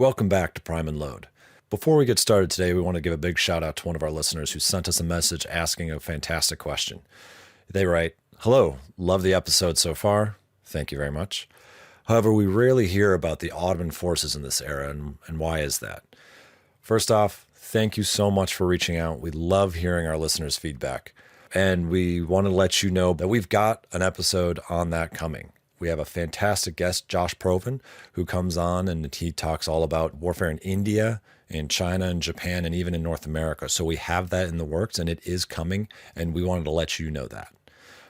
Welcome back to Prime and Load. Before we get started today, we want to give a big shout out to one of our listeners who sent us a message asking a fantastic question. They write, "Hello, love the episode so far. Thank you very much. However, we rarely hear about the Ottoman forces in this era, and why is that? First off, thank you so much for reaching out. We love hearing our listeners' feedback. And we want to let you know that we've got an episode on that coming. We have a fantastic guest, Josh Proven, who comes on and he talks all about warfare in India, in China, and Japan, and even in North America. So we have that in the works and it is coming, and we wanted to let you know that.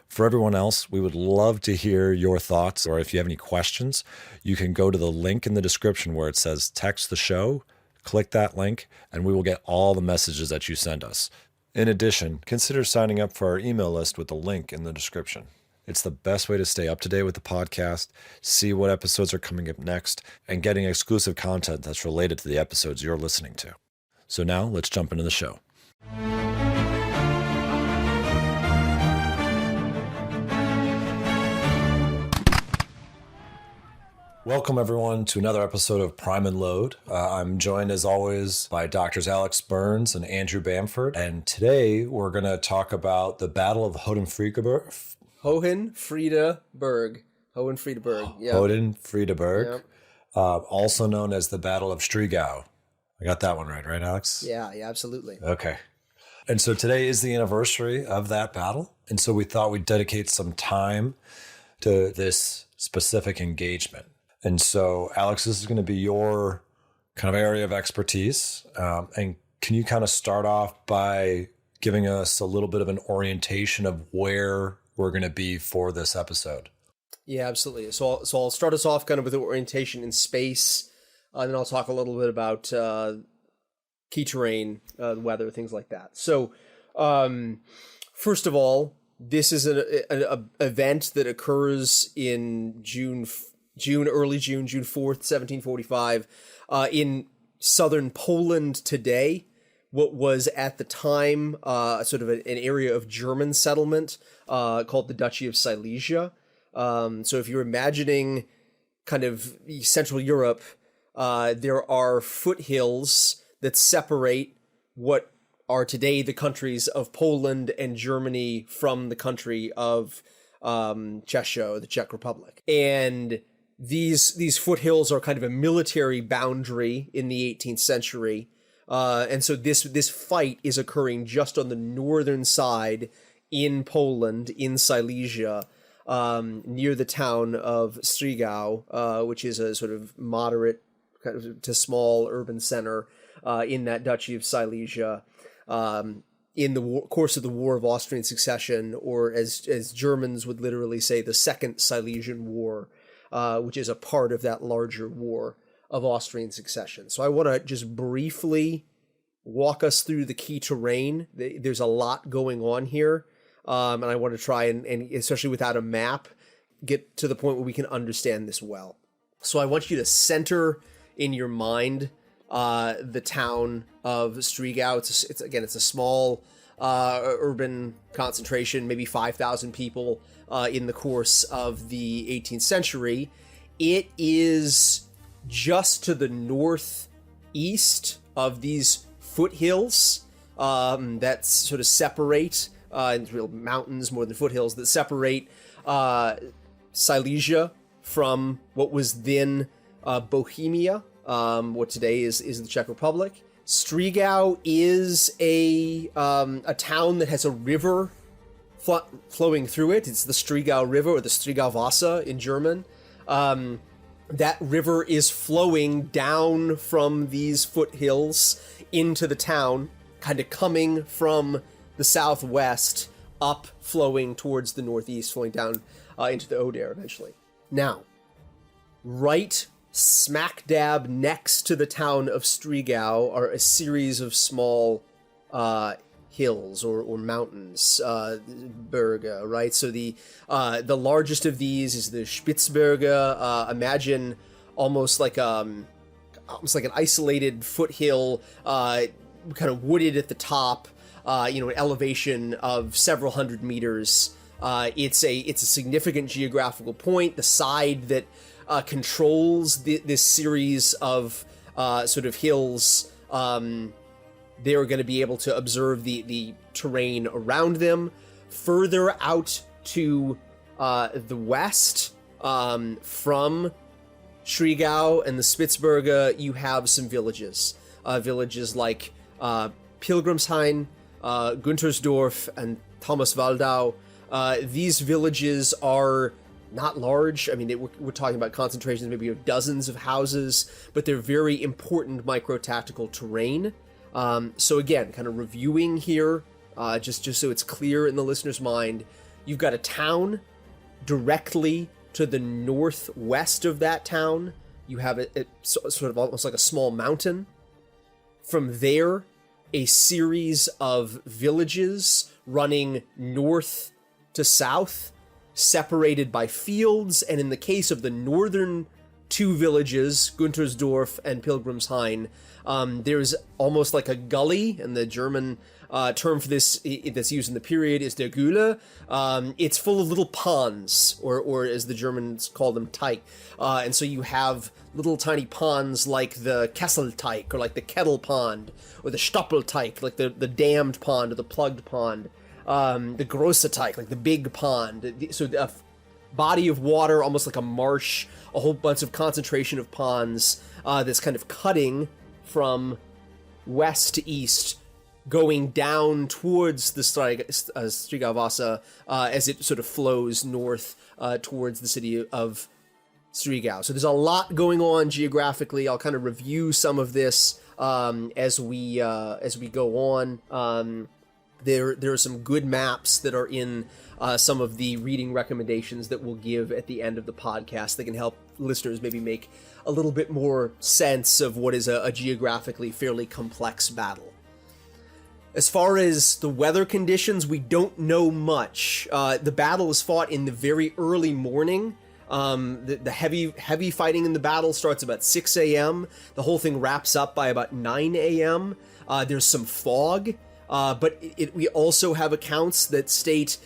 For everyone else, we would love to hear your thoughts, or if you have any questions, you can go to the link in the description where it says text the show, click that link, and we will get all the messages that you send us. In addition, consider signing up for our email list with the link in the description. It's the best way to stay up to date with the podcast, see what episodes are coming up next, and getting exclusive content that's related to the episodes you're listening to. So now, let's jump into the show. Welcome, everyone, to another episode of Prime and Load. I'm joined, as always, by Doctors Alex Burns and Andrew Bamford. And today, we're going to talk about the Battle of Hohenfriedberg. Hohenfriedberg. Yeah. Hohenfriedberg. Yep. Also known as the Battle of Striegau. I got that one right, Alex? Yeah, absolutely. Okay. And so today is the anniversary of that battle. And so we thought we'd dedicate some time to this specific engagement. And so, Alex, this is going to be your kind of area of expertise. And can you kind of start off by giving us a little bit of an orientation of where we're going to be for this episode? Yeah, absolutely. So I'll start us off kind of with the orientation in space, and then I'll talk a little bit about key terrain, the weather, things like that. So first of all, this is an event that occurs in June 4th, 1745, in southern Poland today. What was at the time sort of an area of German settlement called the Duchy of Silesia. So if you're imagining kind of Central Europe, there are foothills that separate what are today the countries of Poland and Germany from the country of Czechia, the Czech Republic. And these foothills are kind of a military boundary in the 18th century. And so this fight is occurring just on the northern side in Poland, in Silesia, near the town of Striegau, which is a sort of moderate kind of to small urban center in that Duchy of Silesia, in the course of the War of Austrian Succession, or as Germans would literally say, the Second Silesian War, which is a part of that larger war of Austrian succession. So I want to just briefly walk us through the key terrain. There's a lot going on here, and I want to try and especially without a map, get to the point where we can understand this well. So I want you to center in your mind the town of Striegau. It's a small urban concentration, maybe 5,000 people in the course of the 18th century. It is just to the northeast of these foothills that sort of separate, real mountains more than foothills, that separate Silesia from what was then Bohemia, what today is the Czech Republic. Striegau is a town that has a river flowing through it. It's the Striegau River, or the Striegauwasser in German. That river is flowing down from these foothills into the town, kind of coming from the southwest, up, flowing towards the northeast, flowing down into the Oder eventually. Now, right smack dab next to the town of Striegau are a series of small hills or mountains, berge, right? So the largest of these is the Spitzberg. Imagine almost like an isolated foothill, kind of wooded at the top, an elevation of several hundred meters. It's a significant geographical point. The side that controls this series of sort of hills, they're going to be able to observe the terrain around them. Further out to the west, from Striegau and the Spitzberg, you have some villages. Villages like Pilgrimshain, Güntersdorf, and Thomaswaldau. These villages are not large. I mean, we're talking about concentrations maybe of dozens of houses, but they're very important micro-tactical terrain. So again, kind of reviewing here, just so it's clear in the listener's mind, you've got a town directly to the northwest of that town. You have it sort of almost like a small mountain. From there, a series of villages running north to south, separated by fields, and in the case of the northern two villages, Güntersdorf and Pilgrimshain, there's almost like a gully, and the German term for this that's used in the period is der Gülle. It's full of little ponds, or as the Germans call them, Teich. And so you have little tiny ponds like the Kesselteich, or like the kettle pond, or the Stoppelteich, like the dammed pond or the plugged pond. The große Teich, like the big pond. So a body of water, almost like a marsh, a whole bunch of concentration of ponds that's kind of cutting from west to east, going down towards the Striegauwasser as it sort of flows north towards the city of Striegau. So there's a lot going on geographically. I'll kind of review some of this as we go on. There are some good maps that are in some of the reading recommendations that we'll give at the end of the podcast that can help listeners maybe make a little bit more sense of what is a geographically fairly complex battle. As far as the weather conditions, we don't know much. The battle is fought in the very early morning. The heavy fighting in the battle starts about 6 a.m. The whole thing wraps up by about 9 a.m. There's some fog. But we also have accounts that state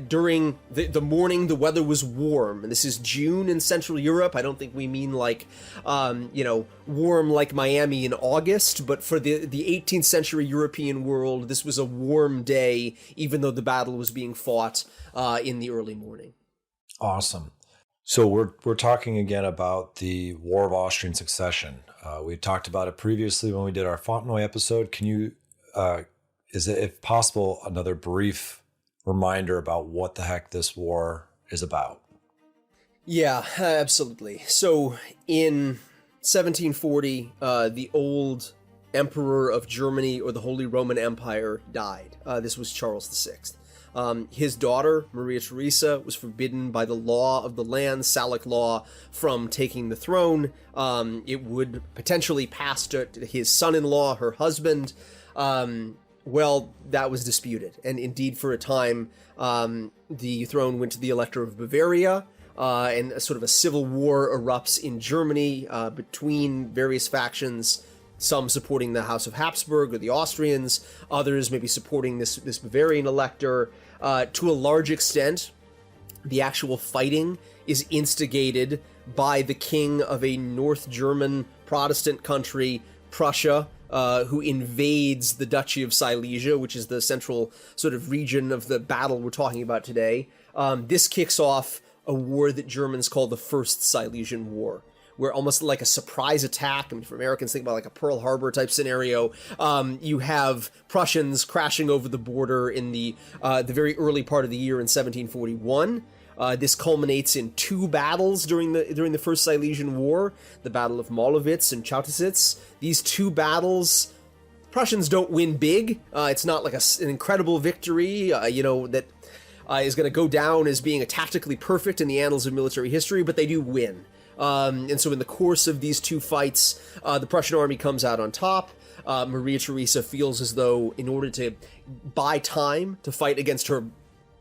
during the morning the weather was warm. And this is June in Central Europe. I don't think we mean like, warm like Miami in August. But for the 18th century European world, this was a warm day, even though the battle was being fought in the early morning. Awesome. So we're talking again about the War of Austrian Succession. We talked about it previously when we did our Fontenoy episode. Can you... is it, if possible, another brief reminder about what the heck this war is about? Yeah, absolutely. So in 1740, the old emperor of Germany, or the Holy Roman Empire, died. This was Charles VI. His daughter, Maria Theresa, was forbidden by the law of the land, Salic law, from taking the throne. It would potentially pass to his son-in-law, her husband. Well, that was disputed, and indeed for a time the throne went to the Elector of Bavaria, and a sort of a civil war erupts in Germany between various factions, some supporting the House of Habsburg or the Austrians, others maybe supporting this Bavarian elector. To a large extent, the actual fighting is instigated by the king of a North German Protestant country, Prussia, who invades the Duchy of Silesia, which is the central sort of region of the battle we're talking about today. This kicks off a war that Germans call the First Silesian War, where almost like a surprise attack, I mean, for Americans, think about like a Pearl Harbor type scenario. You have Prussians crashing over the border in the very early part of the year in 1741. This culminates in two battles during the First Silesian War, the Battle of Mollwitz and Chautisitz. These two battles, Prussians don't win big. It's not like an incredible victory, that is going to go down as being tactically perfect in the annals of military history, but they do win. And so in the course of these two fights, the Prussian army comes out on top. Maria Theresa feels as though in order to buy time to fight against her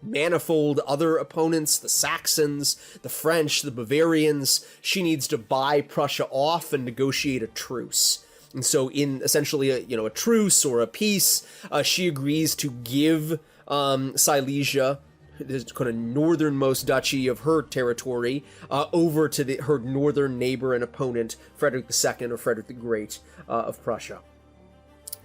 manifold other opponents, the Saxons, the French, the Bavarians, she needs to buy Prussia off and negotiate a truce. And so in essentially a truce or a peace, she agrees to give Silesia this kind of northernmost duchy of her territory, over to her northern neighbor and opponent, Frederick II, or Frederick the Great of Prussia.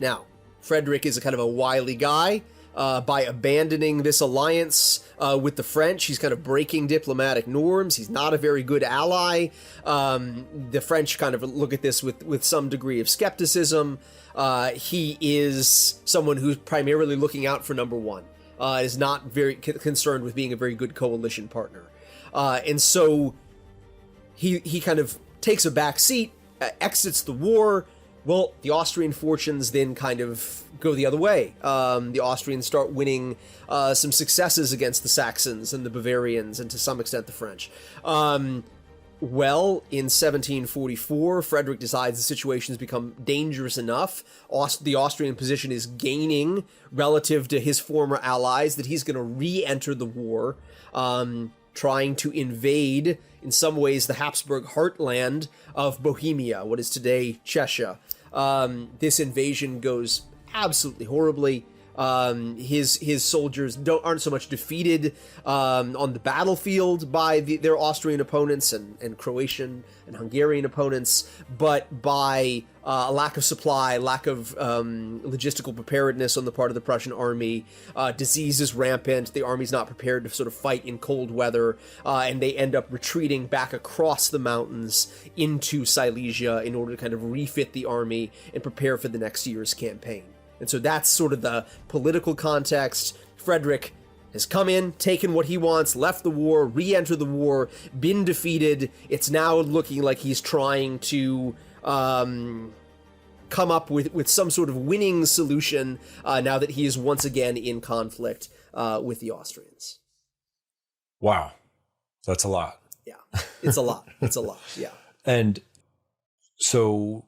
Now, Frederick is a kind of a wily guy. By abandoning this alliance with the French, he's kind of breaking diplomatic norms. He's not a very good ally. The French kind of look at this with some degree of skepticism. He is someone who's primarily looking out for number one. Is not very concerned with being a very good coalition partner. And so he kind of takes a back seat, exits the war. Well, the Austrian fortunes then kind of go the other way. The Austrians start winning some successes against the Saxons and the Bavarians, and to some extent the French. Well, in 1744, Frederick decides the situation has become dangerous enough. The Austrian position is gaining relative to his former allies, that he's going to re-enter the war, trying to invade, in some ways, the Habsburg heartland of Bohemia, what is today Czechia. This invasion goes absolutely horribly. His soldiers aren't so much defeated on the battlefield by their Austrian opponents and Croatian and Hungarian opponents, but by a lack of supply, lack of logistical preparedness on the part of the Prussian army. Disease is rampant. The army's not prepared to sort of fight in cold weather, and they end up retreating back across the mountains into Silesia in order to kind of refit the army and prepare for the next year's campaign. And so that's sort of the political context. Frederick has come in, taken what he wants, left the war, re-entered the war, been defeated. It's now looking like he's trying to come up with some sort of winning solution now that he is once again in conflict with the Austrians. Wow. That's a lot. Yeah, it's a lot. It's a lot, yeah. And so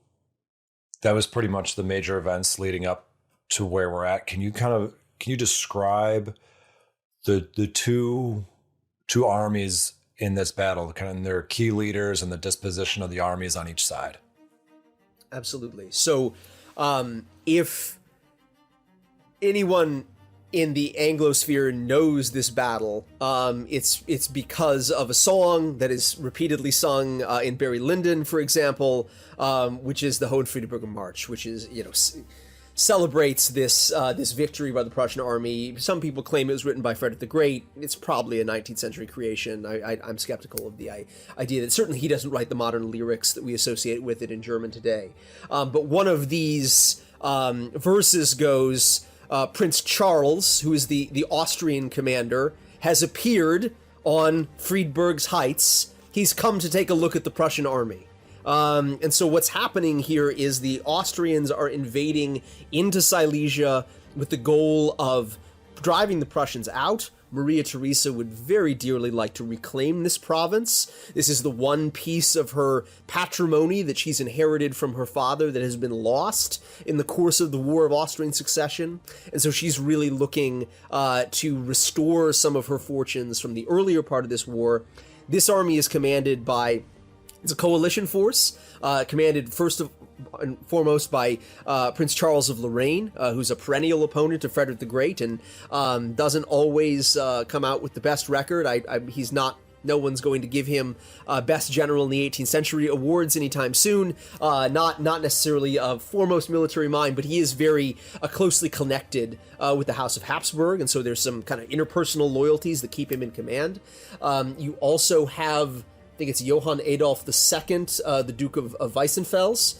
that was pretty much the major events leading up to where we're at. Can you describe the two armies in this battle, kind of their key leaders and the disposition of the armies on each side? Absolutely. So if anyone in the Anglosphere knows this battle, it's because of a song that is repeatedly sung in Barry Lyndon, for example, which is the Hohenfriedberg March, which is, celebrates this victory by the Prussian army. Some people claim it was written by Frederick the Great. It's probably a 19th century creation. I'm skeptical of the idea that certainly he doesn't write the modern lyrics that we associate with it in German today. But one of these verses goes, Prince Charles, who is the Austrian commander, has appeared on Friedberg's heights. He's come to take a look at the Prussian army. And so what's happening here is the Austrians are invading into Silesia with the goal of driving the Prussians out. Maria Theresa would very dearly like to reclaim this province. This is the one piece of her patrimony that she's inherited from her father that has been lost in the course of the War of Austrian Succession. And so she's really looking to restore some of her fortunes from the earlier part of this war. This army is commanded by... It's a coalition force, commanded first and foremost by Prince Charles of Lorraine, who's a perennial opponent of Frederick the Great and doesn't always come out with the best record. He's not. No one's going to give him Best General in the 18th Century awards anytime soon. Not necessarily a foremost military mind, but he is very closely connected with the House of Habsburg, and so there's some kind of interpersonal loyalties that keep him in command. You also have... I think it's Johann Adolf II, the Duke of Weissenfels.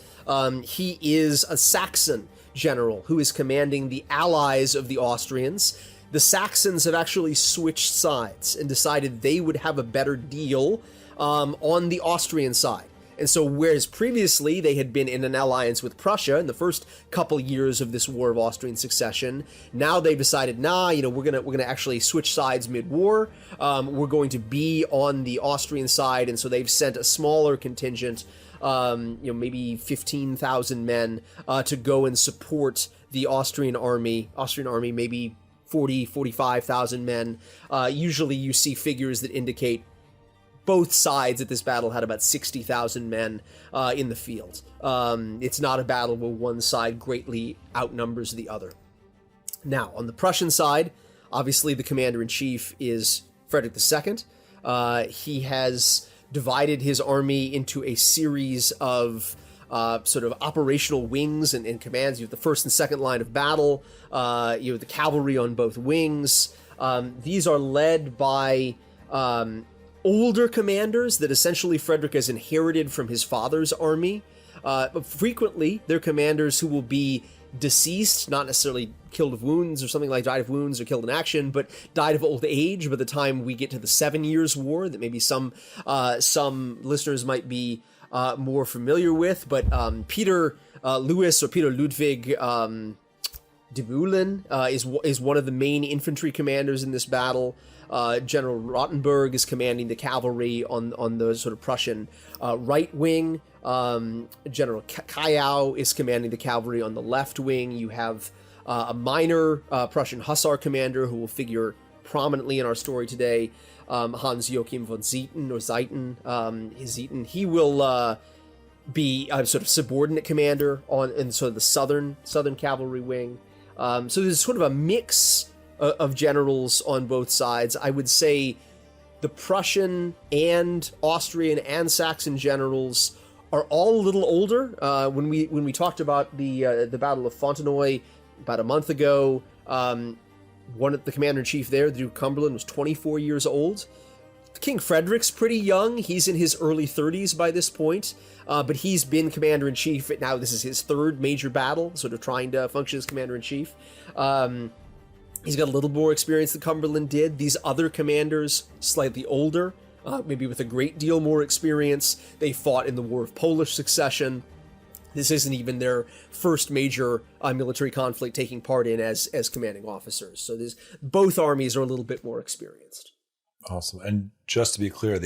He is a Saxon general who is commanding the allies of the Austrians. The Saxons have actually switched sides and decided they would have a better deal on the Austrian side. And so whereas previously they had been in an alliance with Prussia in the first couple years of this War of Austrian Succession, now they've decided, we're gonna actually switch sides mid-war. We're going to be on the Austrian side, and so they've sent a smaller contingent, maybe 15,000 men, to go and support the Austrian army. Maybe 45,000 men. Usually you see figures that indicate both sides at this battle had about 60,000 men in the field. It's not a battle where one side greatly outnumbers the other. Now, on the Prussian side, Obviously, the commander-in-chief is Frederick II. He has divided his army into a series of sort of operational wings and commands. You have the first and second line of battle. You have the cavalry on both wings. These are led by older commanders that essentially Frederick has inherited from his father's army. Frequently, they're commanders who will be deceased, not necessarily killed of wounds or something like died of wounds or killed in action, but died of old age by the time we get to the 7 Years' War that maybe some listeners might be more familiar with. But Peter Louis or Peter Ludwig de Beulen is one of the main infantry commanders in this battle. General Rottenburg is commanding the cavalry on the sort of Prussian right wing. General Kayau is commanding the cavalry on the left wing. You have a minor Prussian Hussar commander who will figure prominently in our story today, Hans Joachim von Zieten, or Zieten. He will be a sort of subordinate commander in sort of the southern cavalry wing. So there's sort of a mix of generals on both sides. I would say the Prussian and Austrian and Saxon generals are all a little older. When we talked about the Battle of Fontenoy about a month ago, one of the commander-in-chief there, the Duke of Cumberland, was 24 years old. King Frederick's pretty young. He's in his early 30s by this point, but he's been commander-in-chief. Now this is his third major battle, sort of trying to function as commander-in-chief. He's got a little more experience than Cumberland did. These other commanders, slightly older, maybe with a great deal more experience. They fought in the War of Polish Succession. This isn't even their first major military conflict taking part in as commanding officers. So both armies are a little bit more experienced. Awesome. And just to be clear,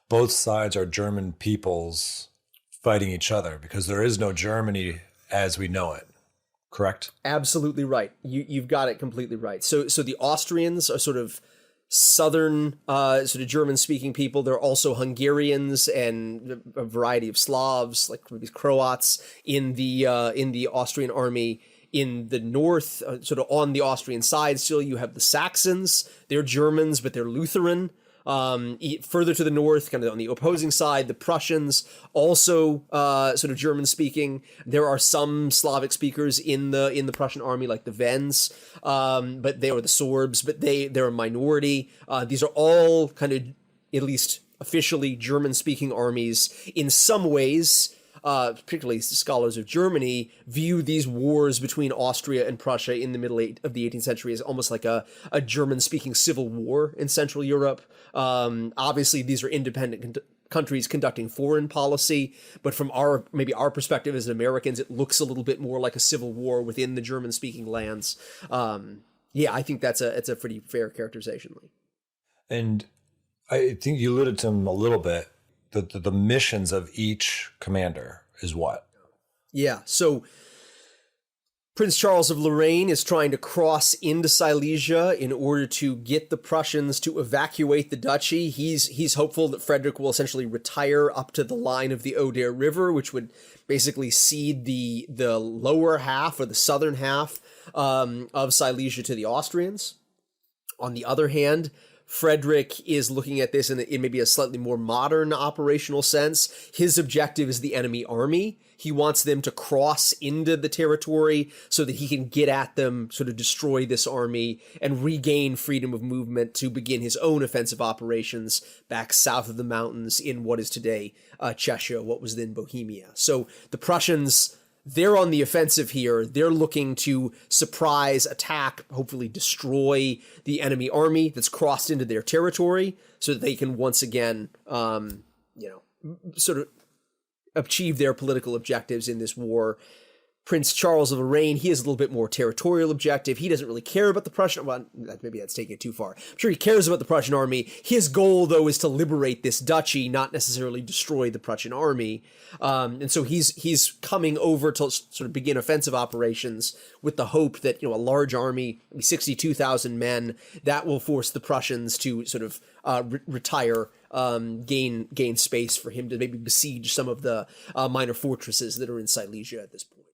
both sides are German peoples fighting each other, because there is no Germany as we know it. Correct? Absolutely right. You've got it completely right. So the Austrians are sort of southern, sort of German-speaking people. There are also Hungarians and a variety of Slavs, like maybe Croats, in the Austrian army. In the north, sort of on the Austrian side, still you have the Saxons. They're Germans, but they're Lutheran. Further to the north, kind of on the opposing side, the Prussians, also sort of German-speaking. There are some Slavic speakers in the Prussian army, like the Wends, but they are the Sorbs, but they're a minority. These are all kind of, at least officially, German-speaking armies. In some ways, particularly scholars of Germany, view these wars between Austria and Prussia in the middle of the 18th century as almost like a German-speaking civil war in Central Europe. Obviously, these are independent countries conducting foreign policy, but from our perspective as Americans, it looks a little bit more like a civil war within the German-speaking lands. I think it's a pretty fair characterization, Lee. And I think you alluded to them a little bit. The missions of each commander is what? Yeah, so Prince Charles of Lorraine is trying to cross into Silesia in order to get the Prussians to evacuate the duchy. He's hopeful that Frederick will essentially retire up to the line of the Oder River, which would basically cede the lower half or the southern half of Silesia to the Austrians. On the other hand, Frederick is looking at this in maybe a slightly more modern operational sense. His objective is the enemy army. He wants them to cross into the territory so that he can get at them, sort of destroy this army, and regain freedom of movement to begin his own offensive operations back south of the mountains in what is today Cheshire, what was then Bohemia. So the Prussians, they're on the offensive here. They're looking to surprise, attack, hopefully destroy the enemy army that's crossed into their territory so that they can once again, sort of achieve their political objectives in this war. Prince Charles of Lorraine, he has a little bit more territorial objective. He doesn't really care about the Prussian... Well, maybe that's taking it too far. I'm sure he cares about the Prussian army. His goal, though, is to liberate this duchy, not necessarily destroy the Prussian army. And so he's coming over to sort of begin offensive operations with the hope that, a large army, 62,000 men, that will force the Prussians to sort of retire, gain space for him to maybe besiege some of the minor fortresses that are in Silesia at this point.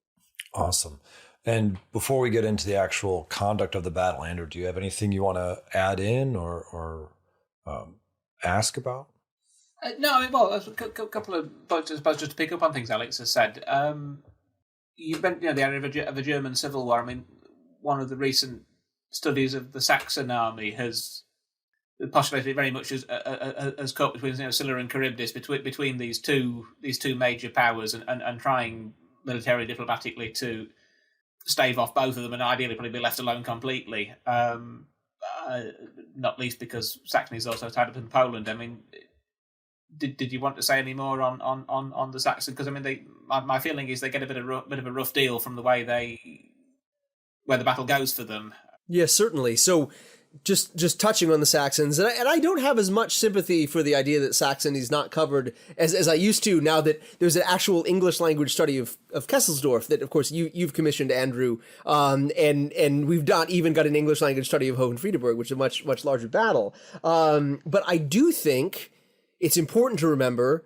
Awesome. And before we get into the actual conduct of the battle, Andrew, do you have anything you want to add in or ask about? No, I mean, well, a couple of points, I suppose, just to pick up on things Alex has said. You mentioned the area of a German civil war. I mean, one of the recent studies of the Saxon army has postulated it very much as caught between Scylla and Charybdis, between these two major powers, and trying militarily diplomatically to stave off both of them, and ideally probably be left alone completely. Not least because Saxony is also tied up in Poland. I mean, did you want to say any more on the Saxon? Because I mean, my feeling is they get a bit of a rough deal from the way where the battle goes for them. Yeah, certainly. So just touching on the Saxons, and I don't have as much sympathy for the idea that Saxony is not covered as I used to, now that there's an actual English language study of Kesselsdorf that, of course, you've commissioned, Andrew, and we've not even got an English language study of Hohenfriedberg, which is a much larger battle. But I do think it's important to remember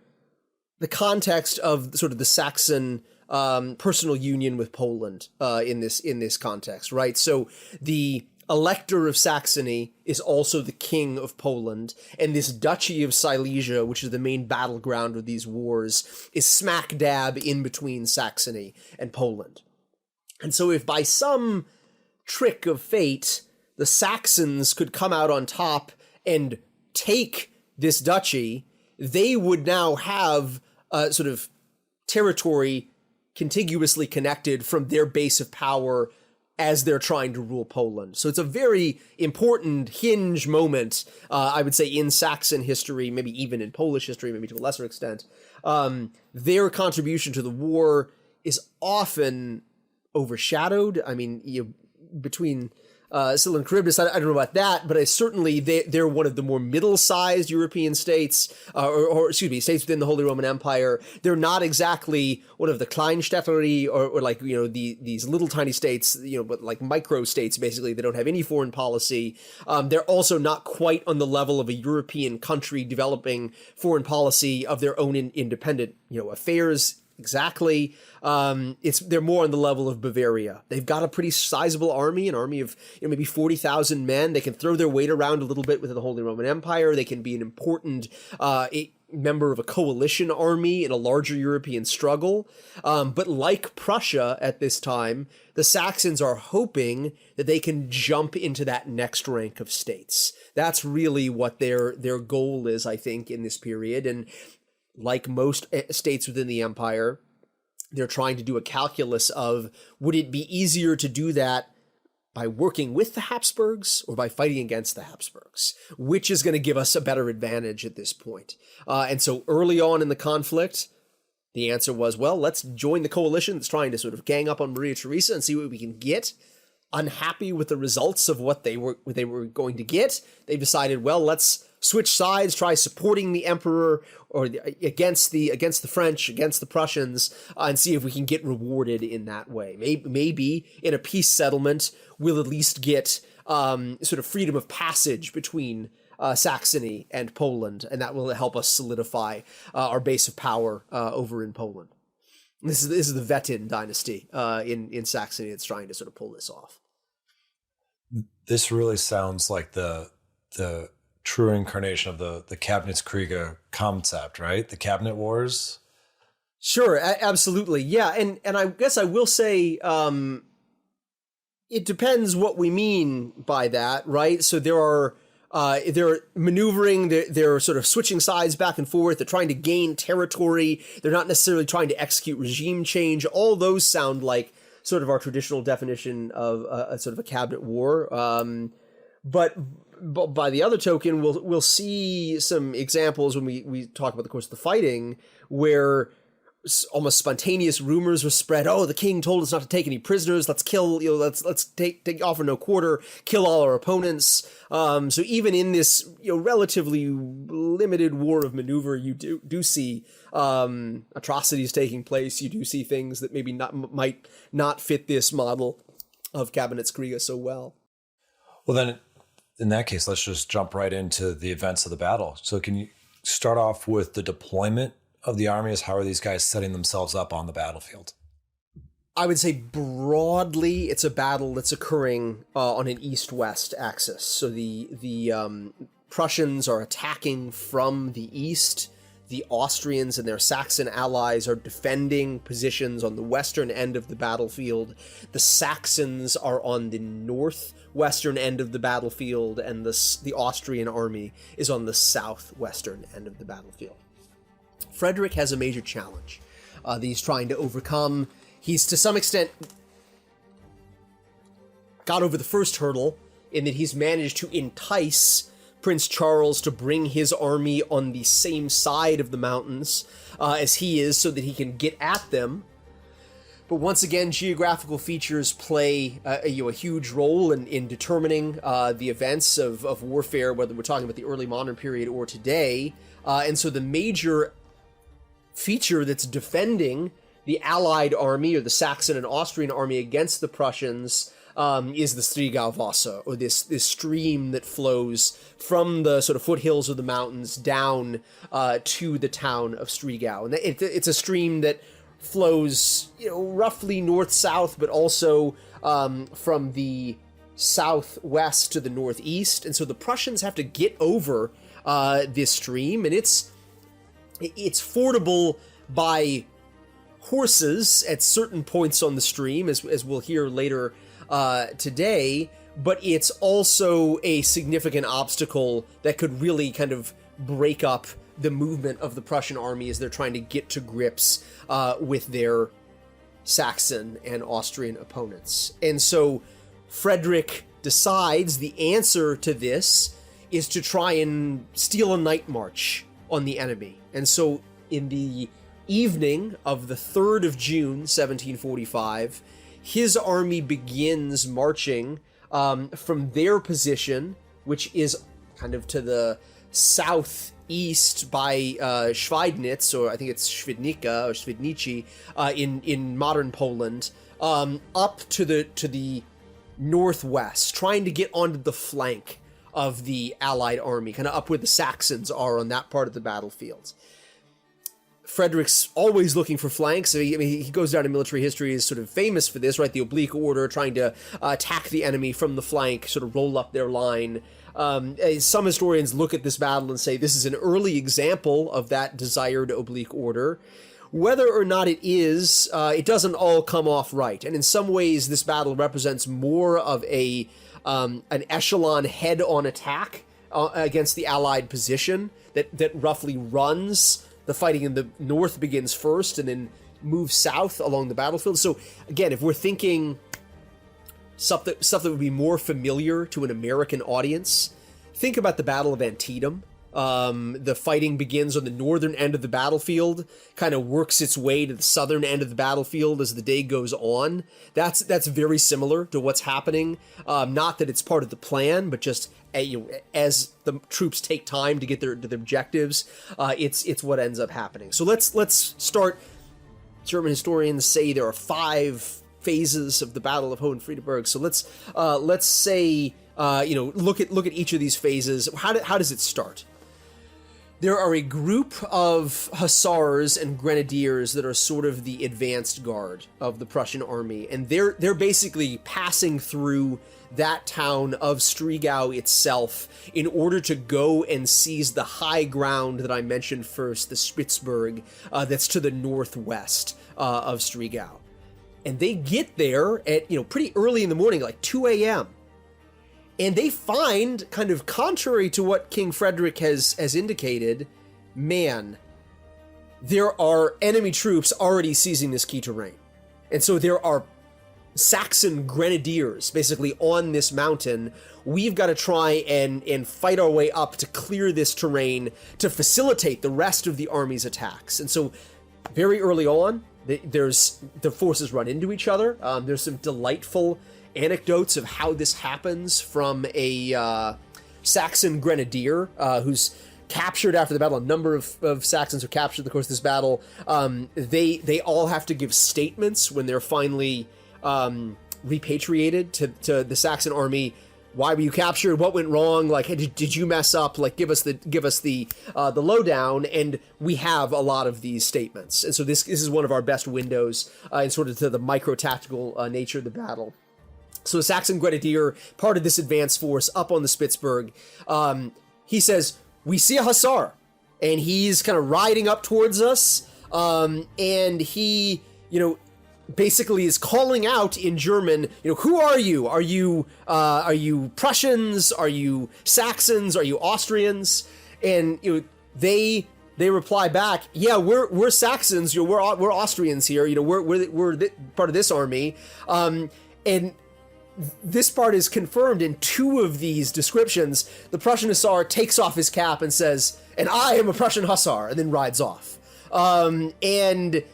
the context of sort of the Saxon personal union with Poland in this context, right? So the Elector of Saxony is also the king of Poland, and this Duchy of Silesia, which is the main battleground of these wars, is smack dab in between Saxony and Poland. And so if by some trick of fate the Saxons could come out on top and take this duchy, they would now have a sort of territory contiguously connected from their base of power as they're trying to rule Poland. So it's a very important hinge moment, I would say, in Saxon history, maybe even in Polish history, maybe to a lesser extent. Their contribution to the war is often overshadowed. I mean, between Scylla and Charybdis, I don't know about that, but certainly they're one of the more middle-sized European states, states within the Holy Roman Empire. They're not exactly one of the Kleinstädterie or like, these little tiny states, but like micro-states, basically. They don't have any foreign policy. They're also not quite on the level of a European country developing foreign policy of their own independent, affairs. Exactly. They're more on the level of Bavaria. They've got a pretty sizable army, an army of maybe 40,000 men. They can throw their weight around a little bit within the Holy Roman Empire. They can be an important member of a coalition army in a larger European struggle. But like Prussia at this time, the Saxons are hoping that they can jump into that next rank of states. That's really what their goal is, I think, in this period. And like most states within the empire, they're trying to do a calculus of, would it be easier to do that by working with the Habsburgs or by fighting against the Habsburgs? Which is going to give us a better advantage at this point? And so early on in the conflict, the answer was, well, let's join the coalition that's trying to sort of gang up on Maria Theresa and see what we can get. Unhappy with the results of what they were going to get, they decided, well, let's switch sides, try supporting the emperor or against the French, against the Prussians, and see if we can get rewarded in that way. Maybe in a peace settlement, we'll at least get sort of freedom of passage between Saxony and Poland, and that will help us solidify our base of power over in Poland. This is the Wettin dynasty in Saxony that's trying to sort of pull this off. This really sounds like the true incarnation of the Kabinetskriege concept, right? The cabinet wars. Sure, absolutely, yeah, and I guess I will say it depends what we mean by that, right? So they're maneuvering, they're sort of switching sides back and forth, they're trying to gain territory, they're not necessarily trying to execute regime change. All those sound like sort of our traditional definition of a sort of a cabinet war. But by the other token, we'll see some examples when we talk about the course of the fighting where almost spontaneous rumors were spread. Oh, the king told us not to take any prisoners. Let's kill, let's take offer no quarter, kill all our opponents. So even in this, relatively limited war of maneuver, you do see atrocities taking place. You do see things that maybe might not fit this model of Kabinetskriege so well. Well, then in that case, let's just jump right into the events of the battle. So can you start off with the deployment of the armies? How are these guys setting themselves up on the battlefield? I would say broadly, it's a battle that's occurring on an east-west axis. So the Prussians are attacking from the east. The Austrians and their Saxon allies are defending positions on the western end of the battlefield. The Saxons are on the northwestern end of the battlefield, and the Austrian army is on the southwestern end of the battlefield. Frederick has a major challenge that he's trying to overcome. He's, to some extent, got over the first hurdle in that he's managed to entice Prince Charles to bring his army on the same side of the mountains as he is so that he can get at them. But once again, geographical features play a huge role in determining the events of warfare, whether we're talking about the early modern period or today. And so the major feature that's defending the Allied army, or the Saxon and Austrian army, against the Prussians is the Striegauwasser, or this stream that flows from the sort of foothills of the mountains down to the town of Striegau. And it's a stream that flows, roughly north-south, but also from the southwest to the northeast. And so the Prussians have to get over this stream, and it's fordable by horses at certain points on the stream, as we'll hear later today, but it's also a significant obstacle that could really kind of break up the movement of the Prussian army as they're trying to get to grips with their Saxon and Austrian opponents. And so Frederick decides the answer to this is to try and steal a night march on the enemy. And so in the evening of the 3rd of June, 1745, his army begins marching from their position, which is kind of to the southeast by Schweidnitz, or I think it's Świdnica or Świdnici in modern Poland, up to the northwest, trying to get onto the flank of the Allied army, kind of up where the Saxons are on that part of the battlefield. Frederick's always looking for flanks. He goes down in military history as sort of famous for this, right? The oblique order, trying to attack the enemy from the flank, sort of roll up their line. Some historians look at this battle and say this is an early example of that desired oblique order. Whether or not it is, it doesn't all come off right. And in some ways, this battle represents more of an echelon head-on attack against the Allied position that roughly runs. The fighting in the north begins first and then moves south along the battlefield. So again, if we're thinking stuff that would be more familiar to an American audience, think about the Battle of Antietam. The fighting begins on the northern end of the battlefield, kind of works its way to the southern end of the battlefield as the day goes on. That's very similar to what's happening. Not that it's part of the plan, but just as the troops take time to get their objectives, it's what ends up happening. So let's start. German historians say there are 5 phases of the Battle of Hohenfriedberg. So let's say look at each of these phases. How does it start? There are a group of hussars and grenadiers that are sort of the advanced guard of the Prussian army, and they're basically passing through that town of Striegau itself in order to go and seize the high ground that I mentioned first, the Spitzberg, that's to the northwest of Striegau. And they get there at pretty early in the morning, like 2 a.m. And they find, kind of contrary to what King Frederick has indicated, man, there are enemy troops already seizing this key terrain. And so there are Saxon grenadiers basically on this mountain. We've got to try and fight our way up to clear this terrain to facilitate the rest of the army's attacks. And so very early on, the forces run into each other. There's some delightful anecdotes of how this happens from a Saxon grenadier who's captured after the battle. A number of Saxons are captured in the course of this battle. They all have to give statements when they're finally repatriated to the Saxon army, why were you captured? What went wrong? Like, hey, did you mess up? Like, give us the lowdown. And we have a lot of these statements. And so this is one of our best windows in sort of to the micro-tactical nature of the battle. So the Saxon Grenadier, part of this advance force up on the Spitzberg, he says, we see a hussar, and he's kind of riding up towards us, and he, basically is calling out in German, who are you? Are you Prussians? Are you Saxons? Are you Austrians? And they reply back, yeah, we're Saxons. We're Austrians here. We're part of this army. And this part is confirmed in two of these descriptions. The Prussian Hussar takes off his cap and says, and I am a Prussian Hussar, and then rides off. And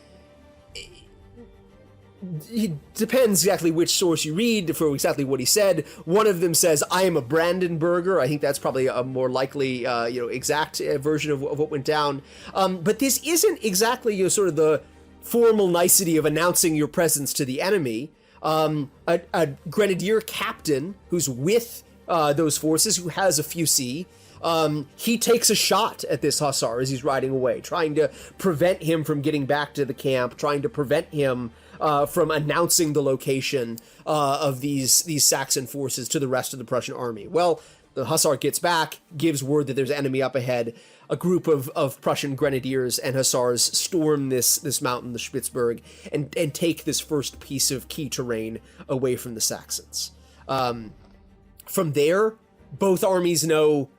it depends exactly which source you read for exactly what he said. One of them says, I am a Brandenburger. I think that's probably a more likely, exact version of what went down. But this isn't exactly sort of the formal nicety of announcing your presence to the enemy. A grenadier captain who's with those forces, who has a fusee, he takes a shot at this hussar as he's riding away, trying to prevent him from getting back to the camp, trying to prevent him from announcing the location of these Saxon forces to the rest of the Prussian army. Well, the hussar gets back, gives word that there's enemy up ahead. A group of Prussian grenadiers and hussars storm this mountain, the Spitzberg, and take this first piece of key terrain away from the Saxons. From there, both armies know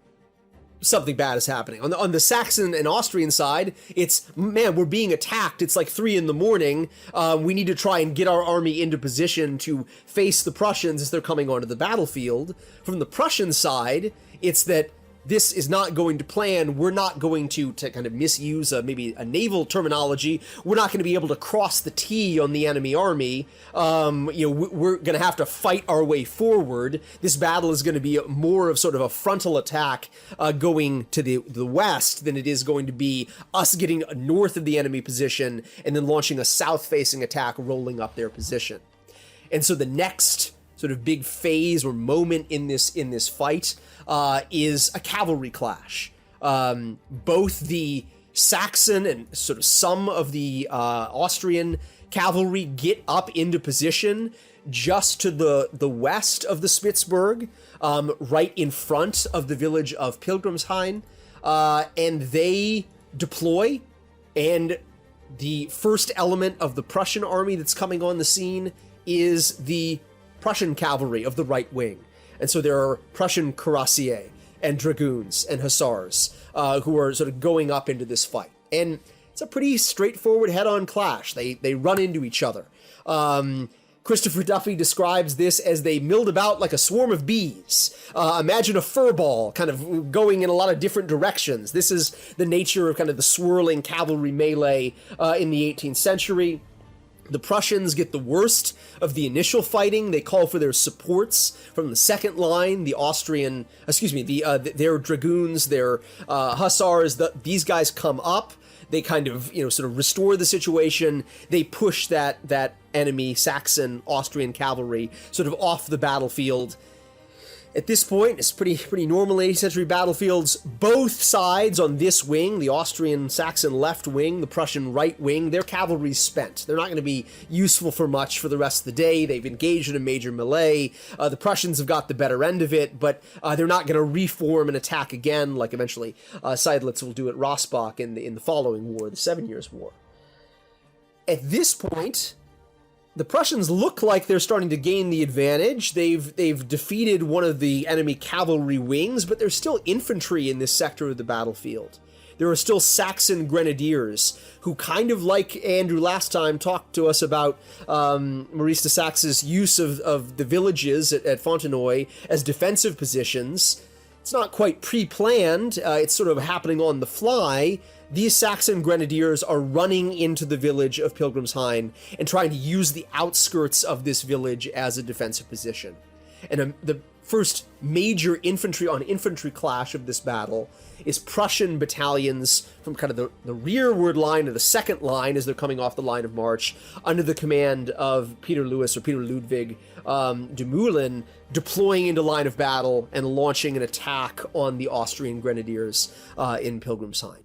something bad is happening. On the Saxon and Austrian side, it's, man, we're being attacked. It's like 3 a.m. We need to try and get our army into position to face the Prussians as they're coming onto the battlefield. From the Prussian side, it's that this is not going to plan. We're not going to kind of misuse maybe a naval terminology. We're not going to be able to cross the T on the enemy army. We're going to have to fight our way forward. This battle is going to be more of sort of a frontal attack going to the west than it is going to be us getting north of the enemy position and then launching a south-facing attack rolling up their position. And so the next sort of big phase or moment in this fight is a cavalry clash. Both the Saxon and sort of some of the Austrian cavalry get up into position just to the west of the Spitzberg, right in front of the village of Pilgrimshain, and they deploy, and the first element of the Prussian army that's coming on the scene is the Prussian cavalry of the right wing. And so there are Prussian cuirassiers and dragoons and hussars who are sort of going up into this fight. And it's a pretty straightforward head-on clash. They run into each other. Christopher Duffy describes this as they milled about like a swarm of bees. Imagine a fur ball kind of going in a lot of different directions. This is the nature of kind of the swirling cavalry melee in the 18th century. The Prussians get the worst of the initial fighting. They call for their supports from the second line, their dragoons, their hussars. These guys come up. They kind of, sort of restore the situation. They push that enemy Saxon Austrian cavalry sort of off the battlefield. At this point, it's pretty normal 18th century battlefields. Both sides on this wing, the Austrian-Saxon left wing, the Prussian right wing, their cavalry's spent. They're not going to be useful for much for the rest of the day. They've engaged in a major melee. The Prussians have got the better end of it, but they're not going to reform and attack again, like eventually Seydlitz will do at Rossbach in the following war, the 7 Years' War. At this point, the Prussians look like they're starting to gain the advantage. They've defeated one of the enemy cavalry wings, but there's still infantry in this sector of the battlefield. There are still Saxon grenadiers who, kind of like Andrew last time talked to us about Maurice de Sax's use of the villages at Fontenoy as defensive positions. It's not quite pre-planned. It's sort of happening on the fly. These Saxon grenadiers are running into the village of Pilgrimshain and trying to use the outskirts of this village as a defensive position. And the first major infantry on infantry clash of this battle is Prussian battalions from kind of the rearward line of the second line as they're coming off the line of march under the command of Peter Ludwig de Moulin, deploying into line of battle and launching an attack on the Austrian grenadiers in Pilgrimshain.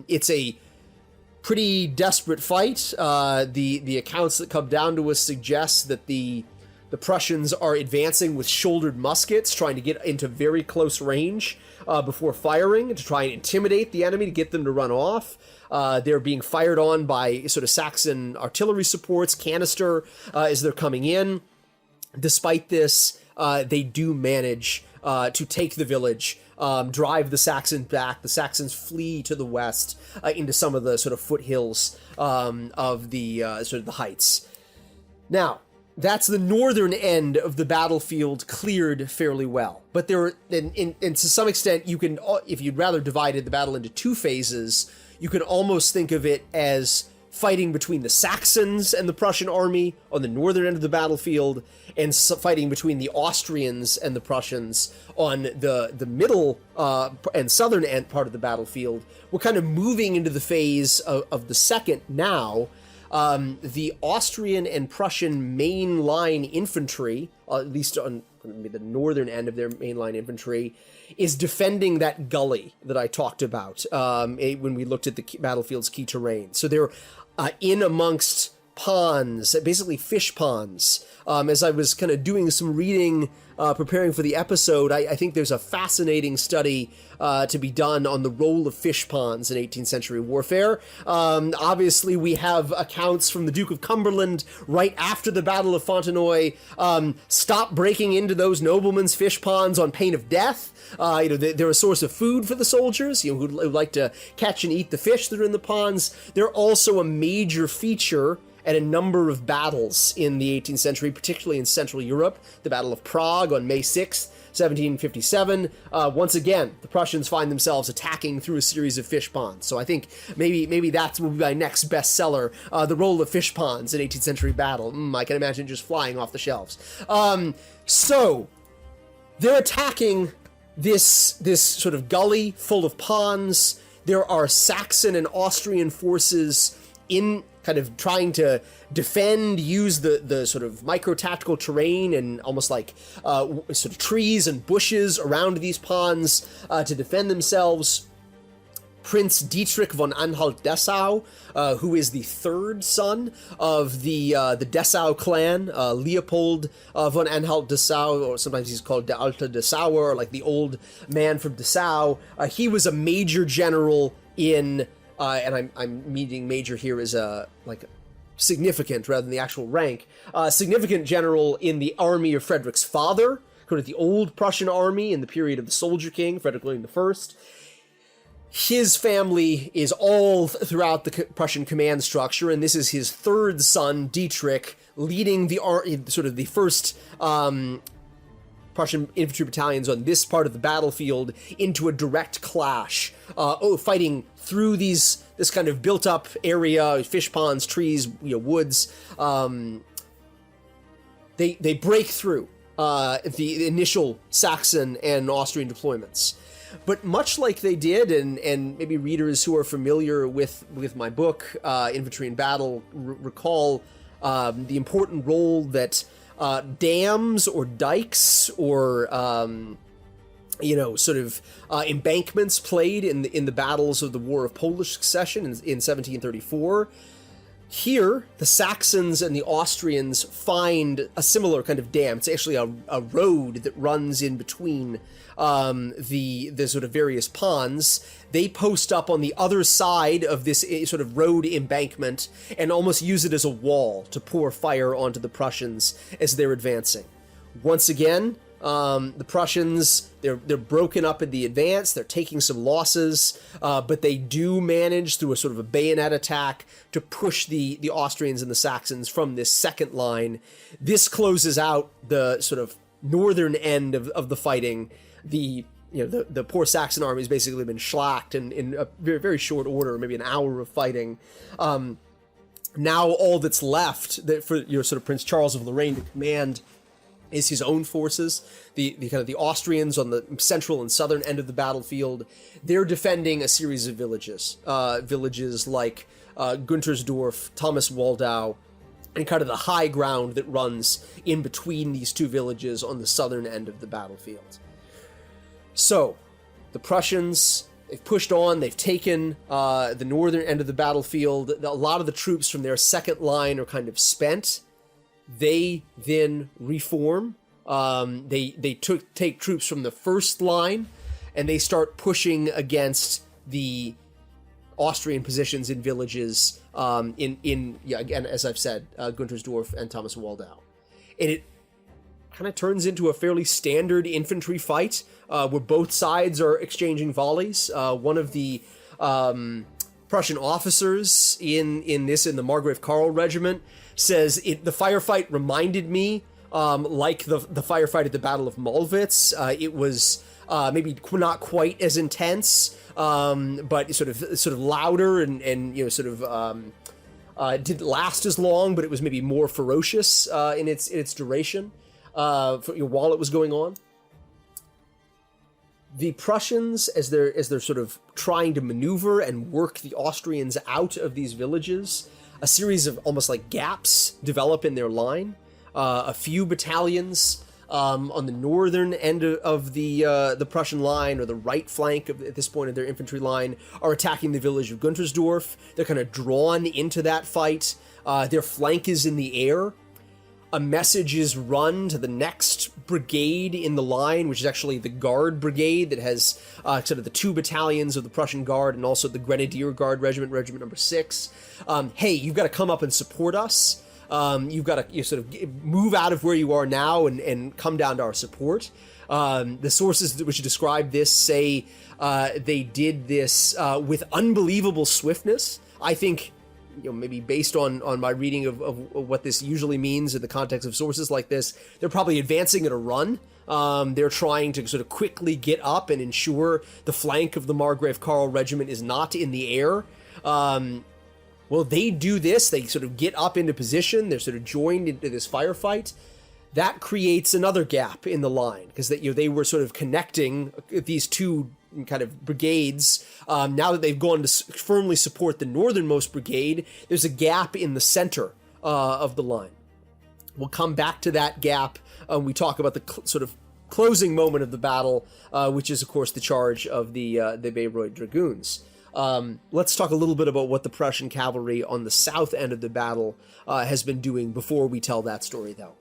It's a pretty desperate fight. The accounts that come down to us suggest that the Prussians are advancing with shouldered muskets, trying to get into very close range before firing to try and intimidate the enemy to get them to run off. They're being fired on by sort of Saxon artillery supports, canister, as they're coming in. Despite this, they do manage to take the village, drive the Saxons back. The Saxons flee to the west into some of the sort of foothills of the sort of the heights. Now, that's the northern end of the battlefield cleared fairly well. But there, and to some extent, you can, if you'd rather divided the battle into two phases, you can almost think of it as fighting between the Saxons and the Prussian army on the northern end of the battlefield, and fighting between the Austrians and the Prussians on the middle and southern end part of the battlefield. We're kind of moving into the phase of the second now. The Austrian and Prussian mainline infantry, at least on the northern end of their mainline infantry, is defending that gully that I talked about when we looked at the battlefield's key terrain. So they're in amongst ponds, basically fish ponds. As I was kind of doing some reading, preparing for the episode, I think there's a fascinating study to be done on the role of fish ponds in 18th century warfare. Obviously, we have accounts from the Duke of Cumberland right after the Battle of Fontenoy. Stop breaking into those noblemen's fish ponds on pain of death. They're a source of food for the soldiers, who like to catch and eat the fish that are in the ponds. They're also a major feature at a number of battles in the 18th century, particularly in Central Europe. The Battle of Prague on May 6th, 1757. Once again, the Prussians find themselves attacking through a series of fish ponds. So I think maybe that will be my next bestseller, The Role of Fish Ponds in 18th Century Battle. I can imagine just flying off the shelves. So they're attacking this sort of gully full of ponds. There are Saxon and Austrian forces in kind of trying to defend, use the sort of micro-tactical terrain and almost like sort of trees and bushes around these ponds to defend themselves. Prince Dietrich von Anhalt-Dessau, who is the third son of the Dessau clan, Leopold von Anhalt-Dessau, or sometimes he's called Der Alte Dessauer, or like the old man from Dessau. He was a major general in and I'm meaning major here as like significant rather than the actual rank, significant general in the army of Frederick's father, kind of the old Prussian army in the period of the Soldier King, Frederick William I. His family is all throughout the Prussian command structure, and this is his third son, Dietrich, leading the sort of the first Prussian infantry battalions on this part of the battlefield into a direct clash, fighting through this kind of built-up area, fish ponds, trees, woods. They break through the initial Saxon and Austrian deployments. But much like they did, and maybe readers who are familiar with my book, Infantry in Battle, recall the important role that dams or dikes or embankments played in the battles of the War of Polish Succession in 1734. Here, the Saxons and the Austrians find a similar kind of dam. It's actually a road that runs in between the sort of various ponds. They post up on the other side of this sort of road embankment and almost use it as a wall to pour fire onto the Prussians as they're advancing. Once again, the Prussians, they're broken up in the advance, they're taking some losses, but they do manage through a sort of a bayonet attack to push the Austrians and the Saxons from this second line. This closes out the sort of northern end of the fighting. The poor Saxon army has basically been shellacked in a very, very short order, maybe an hour of fighting. Now all that's left for your sort of Prince Charles of Lorraine to command is his own forces. The kind of the Austrians on the central and southern end of the battlefield, they're defending a series of villages. Villages like Guntersdorf, Thomas Waldau, and kind of the high ground that runs in between these two villages on the southern end of the battlefield. So, the Prussians, they've pushed on, they've taken the northern end of the battlefield. A lot of the troops from their second line are kind of spent. They then reform. They take troops from the first line, and they start pushing against the Austrian positions in villages again, as I've said, Guntersdorf and Thomas Waldau. And it kind of turns into a fairly standard infantry fight where both sides are exchanging volleys. One of the Prussian officers in the Margrave Karl regiment says the firefight reminded me like the firefight at the Battle of Mollwitz. It was maybe not quite as intense, but sort of louder and didn't last as long, but it was maybe more ferocious in its duration while it was going on. The Prussians, as they're sort of trying to maneuver and work the Austrians out of these villages, a series of almost like gaps develop in their line. A few battalions on the northern end of the Prussian line, or the right flank at this point of their infantry line, are attacking the village of Guntersdorf. They're kind of drawn into that fight. Their flank is in the air. A message is run to the next brigade in the line, which is actually the Guard Brigade that has sort of the two battalions of the Prussian Guard and also the Grenadier Guard Regiment, Regiment number 6. Hey, you've got to come up and support us. You've got to sort of move out of where you are now and come down to our support. The sources which describe this say they did this with unbelievable swiftness. I think, maybe based on my reading of what this usually means in the context of sources like this, they're probably advancing at a run. They're trying to sort of quickly get up and ensure the flank of the Margrave Karl regiment is not in the air. Well, they do this. They sort of get up into position. They're sort of joined into this firefight. That creates another gap in the line because they were sort of connecting these two kind of brigades. Now that they've gone to firmly support the northernmost brigade, there's a gap in the center of the line. We'll come back to that gap when we talk about the sort of closing moment of the battle, which is, of course, the charge of the Bayreuth Dragoons. Let's talk a little bit about what the Prussian cavalry on the south end of the battle has been doing before we tell that story, though.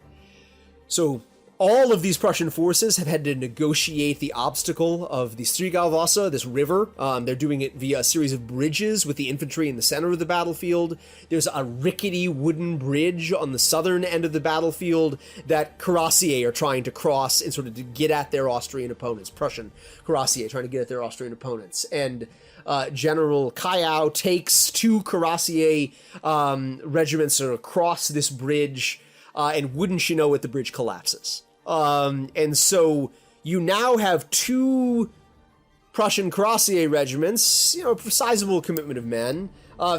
So all of these Prussian forces have had to negotiate the obstacle of the Striegauwasser, this river. They're doing it via a series of bridges with the infantry in the center of the battlefield. There's a rickety wooden bridge on the southern end of the battlefield that cuirassiers are trying to cross in sort of to get at their Austrian opponents. Prussian cuirassiers trying to get at their Austrian opponents. And General Kayau takes two cuirassier regiments sort of across this bridge, and wouldn't you know it, the bridge collapses. And so you now have two Prussian cuirassier regiments, a sizable commitment of men,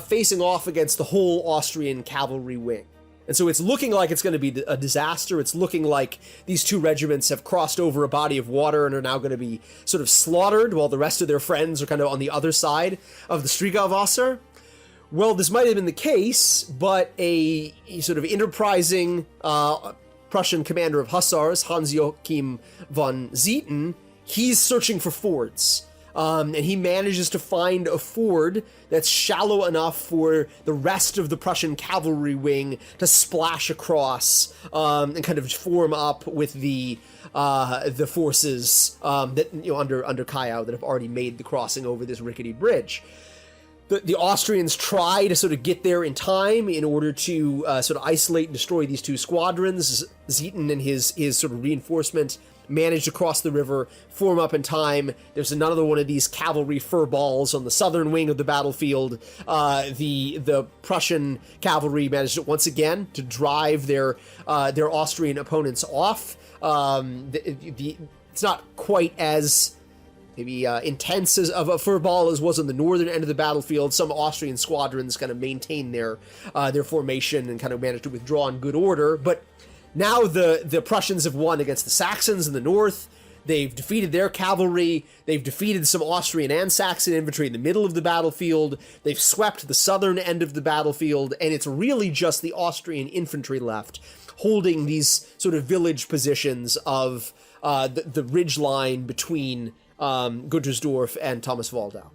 facing off against the whole Austrian cavalry wing. And so it's looking like it's going to be a disaster. It's looking like these two regiments have crossed over a body of water and are now going to be sort of slaughtered while the rest of their friends are kind of on the other side of the Striegauwasser. Well, this might have been the case, but a sort of enterprising Prussian commander of hussars, Hans Joachim von Zieten, he's searching for fords. And he manages to find a ford that's shallow enough for the rest of the Prussian cavalry wing to splash across and kind of form up with the forces that under Kayau that have already made the crossing over this rickety bridge. The Austrians try to sort of get there in time in order to sort of isolate and destroy these two squadrons. Zieten and his sort of reinforcement manage to cross the river, form up in time. There's another one of these cavalry furballs on the southern wing of the battlefield. The Prussian cavalry managed once again to drive their Austrian opponents off. It's not quite as maybe intense as of a furball as was on the northern end of the battlefield. Some Austrian squadrons kind of maintain their formation and kind of manage to withdraw in good order. But now the Prussians have won against the Saxons in the north. They've defeated their cavalry. They've defeated some Austrian and Saxon infantry in the middle of the battlefield. They've swept the southern end of the battlefield, and it's really just the Austrian infantry left, holding these sort of village positions of the ridge line between Guntersdorf and Thomas Waldau.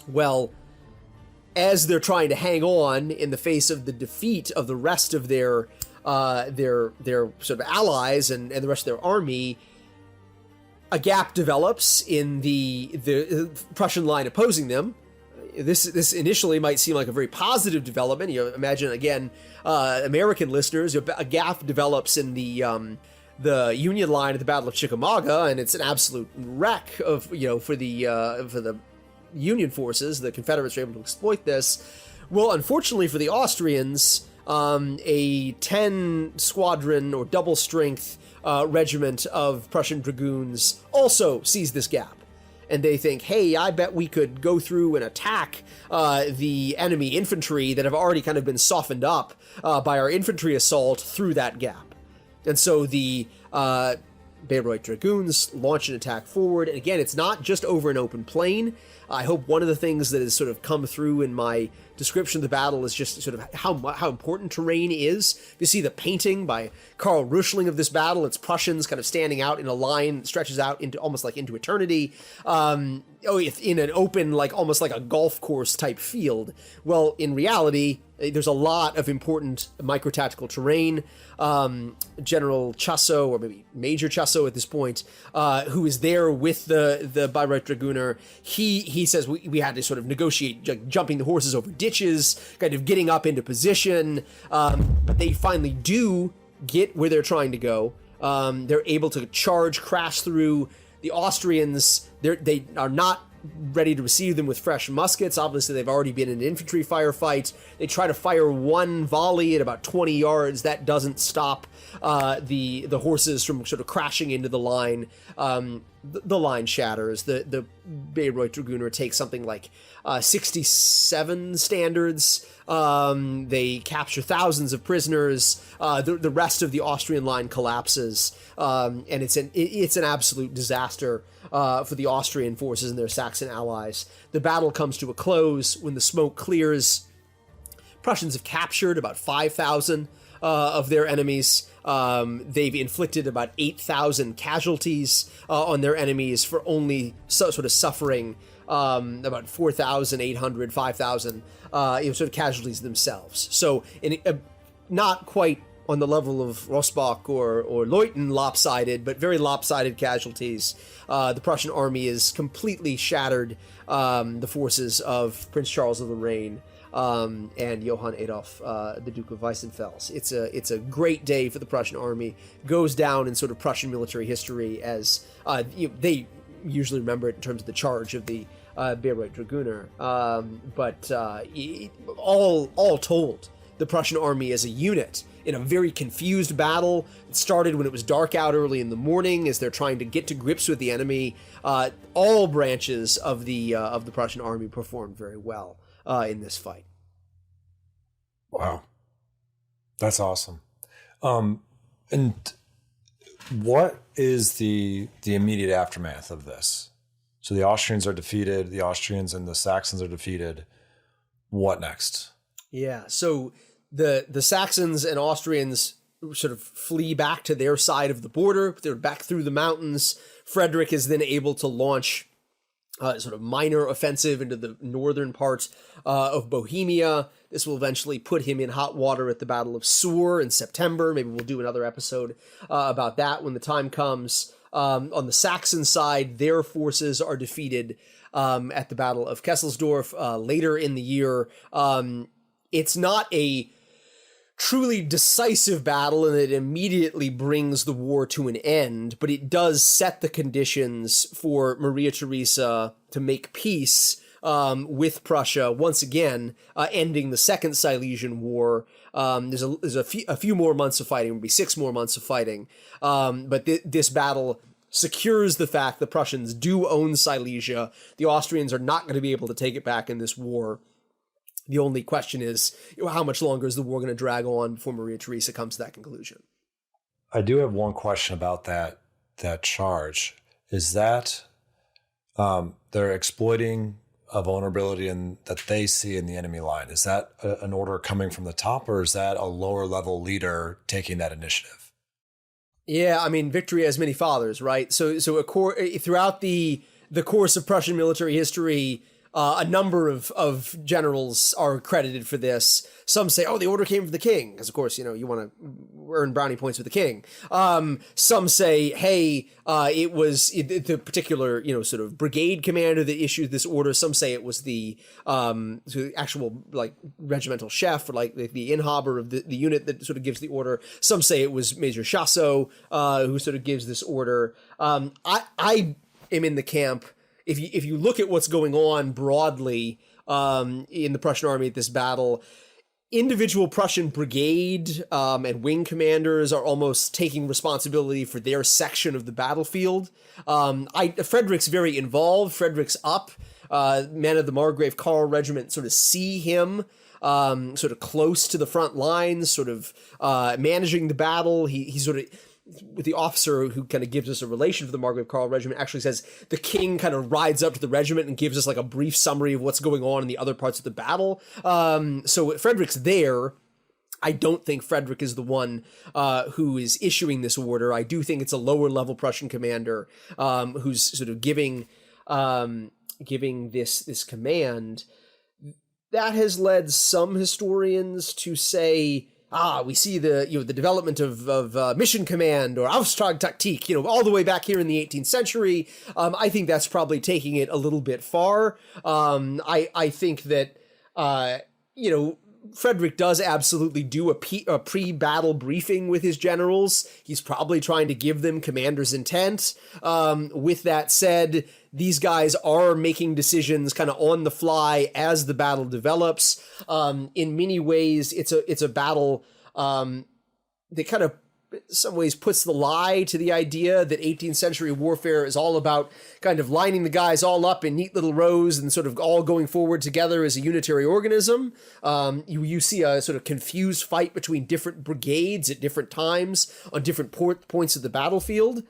Well, as they're trying to hang on in the face of the defeat of the rest of their sort of allies and the rest of their army, a gap develops in the Prussian line opposing them. This initially might seem like a very positive development. You imagine, again, American listeners, a gap develops in the Union line at the Battle of Chickamauga, and it's an absolute wreck of for the Union forces. The Confederates are able to exploit this. Well, unfortunately for the Austrians, a 10 squadron or double strength regiment of Prussian dragoons also sees this gap. And they think, hey, I bet we could go through and attack the enemy infantry that have already kind of been softened up by our infantry assault through that gap. And so the Bayreuth Dragoons launch an attack forward. And again, it's not just over an open plain. I hope one of the things that has sort of come through in my description of the battle is just sort of how important terrain is. You see the painting by Karl Ruschling of this battle. It's Prussians kind of standing out in a line that stretches out into almost like into eternity. In an open, like almost like a golf course type field. Well, in reality, there's a lot of important micro-tactical terrain. General Chasso, or maybe Major Chasso at this point, who is there with the Bayreuth Dragooner, he says we had to sort of negotiate, like, jumping the horses over ditches, kind of getting up into position. But they finally do get where they're trying to go. They're able to crash through. The Austrians, they are not ready to receive them with fresh muskets. Obviously, they've already been in an infantry firefight. They try to fire one volley at about 20 yards. That doesn't stop the horses from sort of crashing into the line. The line shatters. The Bayreuth Dragooner takes something like 67 standards. They capture thousands of prisoners. The rest of the Austrian line collapses, and it's an absolute disaster for the Austrian forces and their Saxon allies. The battle comes to a close when the smoke clears. Prussians have captured about 5,000 of their enemies. They've inflicted about 8,000 casualties on their enemies for only sort of suffering about 4,800, 5,000 sort of casualties themselves. So not quite on the level of Rossbach or Leuthen lopsided, but very lopsided casualties. The Prussian army is completely shattered. The forces of Prince Charles of Lorraine and Johann Adolf, the Duke of Weissenfels. It's a great day for the Prussian army. Goes down in sort of Prussian military history as they usually remember it in terms of the charge of the Bayreuth Dragooner. But all told, the Prussian army as a unit in a very confused battle. It started when it was dark out early in the morning as they're trying to get to grips with the enemy. All branches of the Prussian army performed very well in this fight. Wow, that's awesome. And what is the immediate aftermath of this? So the Austrians are defeated. The Austrians and the Saxons are defeated. What next? Yeah, so the Saxons and Austrians sort of flee back to their side of the border. They're back through the mountains. Frederick is then able to launch sort of minor offensive into the northern part of Bohemia. This will eventually put him in hot water at the Battle of Soor in September. Maybe we'll do another episode about that when the time comes. On the Saxon side, their forces are defeated at the Battle of Kesselsdorf later in the year. It's not a truly decisive battle, and it immediately brings the war to an end, but it does set the conditions for Maria Theresa to make peace with Prussia once again, ending the Second Silesian War. There's a few more months of fighting. It would be 6 more months of fighting, but this battle secures the fact the Prussians do own Silesia. The Austrians are not going to be able to take it back in this war. The only question is, how much longer is the war going to drag on before Maria Theresa comes to that conclusion? I do have one question about that charge. Is that they're exploiting a vulnerability that they see in the enemy line? Is that an order coming from the top, or is that a lower level leader taking that initiative? Yeah, I mean, victory has many fathers, right? So throughout the course of Prussian military history, a number of generals are credited for this. Some say, oh, the order came from the king, because of course, you want to earn brownie points with the king. Some say, hey, it was the particular, sort of brigade commander that issued this order. Some say it was the actual, like, regimental chef, or like the inhaber of the unit that sort of gives the order. Some say it was Major Chassot, who sort of gives this order. I am in the camp. If you look at what's going on broadly in the Prussian army at this battle, individual Prussian brigade and wing commanders are almost taking responsibility for their section of the battlefield. Frederick's very involved. Frederick's up. Men of the Margrave Karl Regiment sort of see him sort of close to the front lines, sort of managing the battle. He sort of... the officer who kind of gives us a relation for the Margrave Karl Regiment actually says the king kind of rides up to the regiment and gives us like a brief summary of what's going on in the other parts of the battle. So Frederick's there. I don't think Frederick is the one who is issuing this order. I do think it's a lower level Prussian commander who's sort of giving this command. That has led some historians to say, we see the development of mission command or Auftragtaktik, all the way back here in the 18th century. I think that's probably taking it a little bit far. I think that Frederick does absolutely do a pre-battle briefing with his generals. He's probably trying to give them commander's intent. With that said, these guys are making decisions kind of on the fly as the battle develops. In many ways, it's a battle that kind of, in some ways, puts the lie to the idea that 18th century warfare is all about kind of lining the guys all up in neat little rows and sort of all going forward together as a unitary organism. You see a sort of confused fight between different brigades at different times on different points of the battlefield.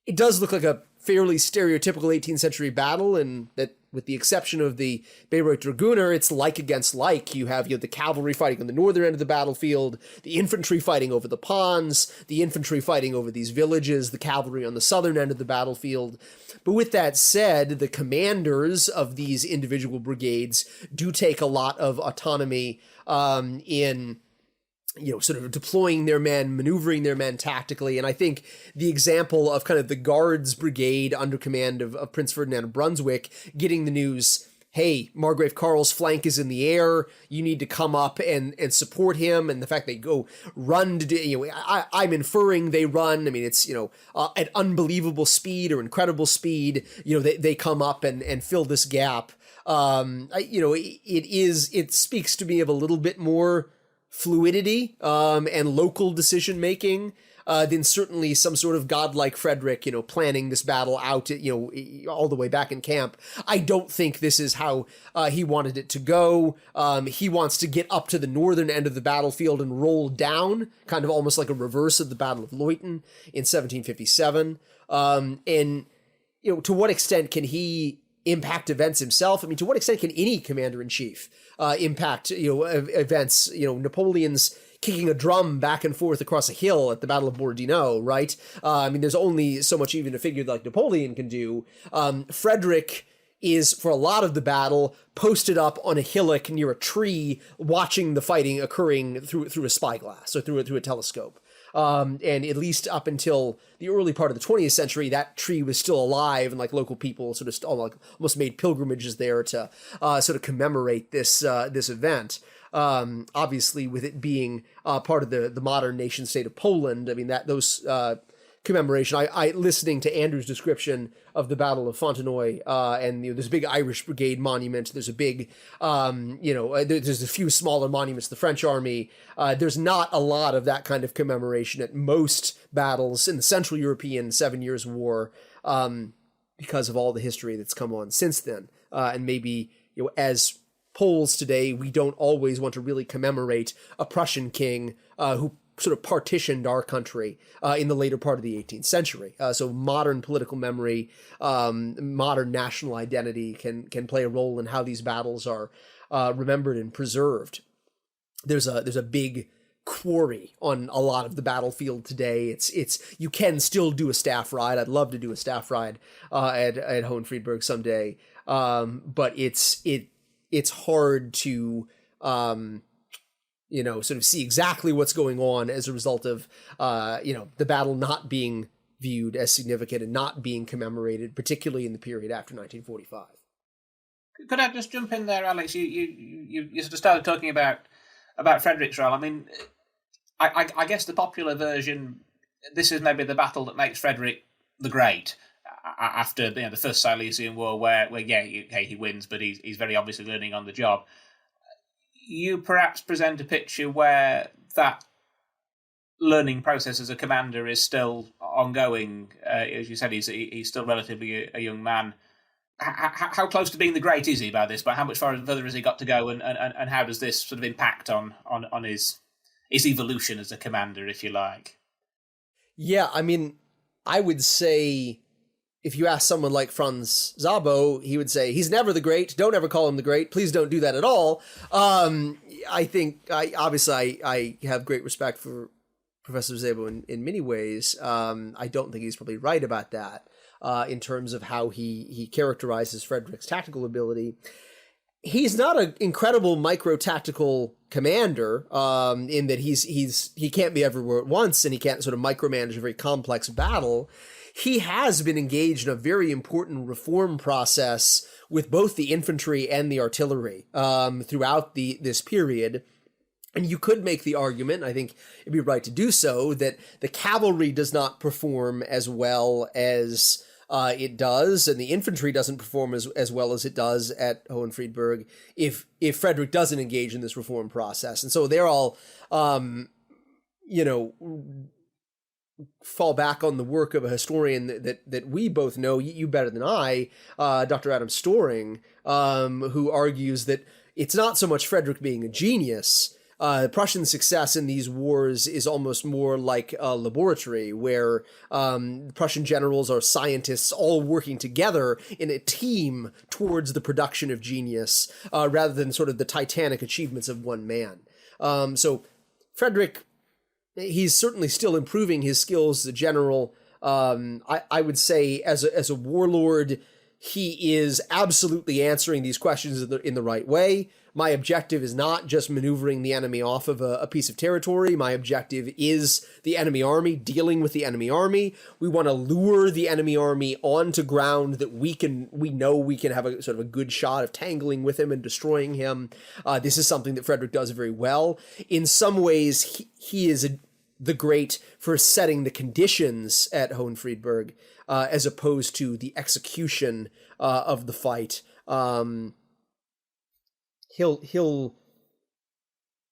It does look like a fairly stereotypical 18th century battle, and that, with the exception of the Bayreuth Dragooner, it's like against like. You have the cavalry fighting on the northern end of the battlefield, the infantry fighting over the ponds, the infantry fighting over these villages, the cavalry on the southern end of the battlefield. But with that said, the commanders of these individual brigades do take a lot of autonomy in sort of deploying their men, maneuvering their men tactically. And I think the example of kind of the Guards Brigade under command of Prince Ferdinand of Brunswick getting the news, hey, Margrave Karl's flank is in the air, you need to come up and support him, and the fact they go run to do, I'm inferring they run. I mean, it's, at unbelievable speed or incredible speed, they come up and fill this gap. It speaks to me of a little bit more fluidity and local decision making than certainly some sort of godlike Frederick, planning this battle out, all the way back in camp. I don't think this is how he wanted it to go. He wants to get up to the northern end of the battlefield and roll down, kind of almost like a reverse of the Battle of Leuthen in 1757. And to what extent can he impact events himself? I mean, to what extent can any commander-in-chief impact, events? Napoleon's kicking a drum back and forth across a hill at the Battle of Borodino, right? I mean, there's only so much even a figure like Napoleon can do. Frederick is, for a lot of the battle, posted up on a hillock near a tree, watching the fighting occurring through a spyglass or through a telescope. And at least up until the early part of the 20th century, that tree was still alive, and like local people sort of almost made pilgrimages there to sort of commemorate this event. Obviously, with it being part of the modern nation state of Poland, I mean those commemoration. I listening to Andrew's description of the Battle of Fontenoy, and there's a big Irish Brigade monument. There's a big, there's a few smaller monuments to the French army. There's not a lot of that kind of commemoration at most battles in the Central European 7 Years' War, because of all the history that's come on since then. And maybe, as Poles today, we don't always want to really commemorate a Prussian king who sort of partitioned our country in the later part of the 18th century. So modern political memory, modern national identity can play a role in how these battles are remembered and preserved. There's a big quarry on a lot of the battlefield today. It's you can still do a staff ride. I'd love to do a staff ride at Hohenfriedberg someday. But it's hard to sort of see exactly what's going on as a result of the battle not being viewed as significant and not being commemorated, particularly in the period after 1945. Could I just jump in there, Alex? You sort of started talking about Frederick's role. I mean, I guess the popular version, this is maybe the battle that makes Frederick the Great after the First Silesian War, where he wins, but he's very obviously learning on the job. You perhaps present a picture where that learning process as a commander is still ongoing. As you said, he's still relatively a young man. How close to being the great is he by this? But how much further has he got to go, and how does this sort of impact on his evolution as a commander, if you like? Yeah, I mean, I would say if you ask someone like Franz Szabo, he would say he's never the great. Don't ever call him the great. Please don't do that at all. I think I have great respect for Professor Szabo in many ways. I don't think he's probably right about that in terms of how he characterizes Frederick's tactical ability. He's not an incredible micro-tactical commander in that he can't be everywhere at once and he can't sort of micromanage a very complex battle. He has been engaged in a very important reform process with both the infantry and the artillery throughout this period. And you could make the argument, I think it'd be right to do so, that the cavalry does not perform as well as it does, and the infantry doesn't perform as well as it does at Hohenfriedberg if Frederick doesn't engage in this reform process. And so they're all, fall back on the work of a historian that we both know, you better than I, Dr. Adam Storing, who argues that it's not so much Frederick being a genius. Prussian success in these wars is almost more like a laboratory where Prussian generals are scientists all working together in a team towards the production of genius rather than sort of the titanic achievements of one man. So Frederick, he's certainly still improving his skills as a general. I would say as a warlord, he is absolutely answering these questions in the right way. My objective is not just maneuvering the enemy off of a piece of territory. My objective is the enemy army, dealing with the enemy army. We want to lure the enemy army onto ground that we know we can have a sort of a good shot of tangling with him and destroying him. This is something that Frederick does very well. In some ways, he is the great for setting the conditions at Hohenfriedberg, as opposed to the execution of the fight. He'll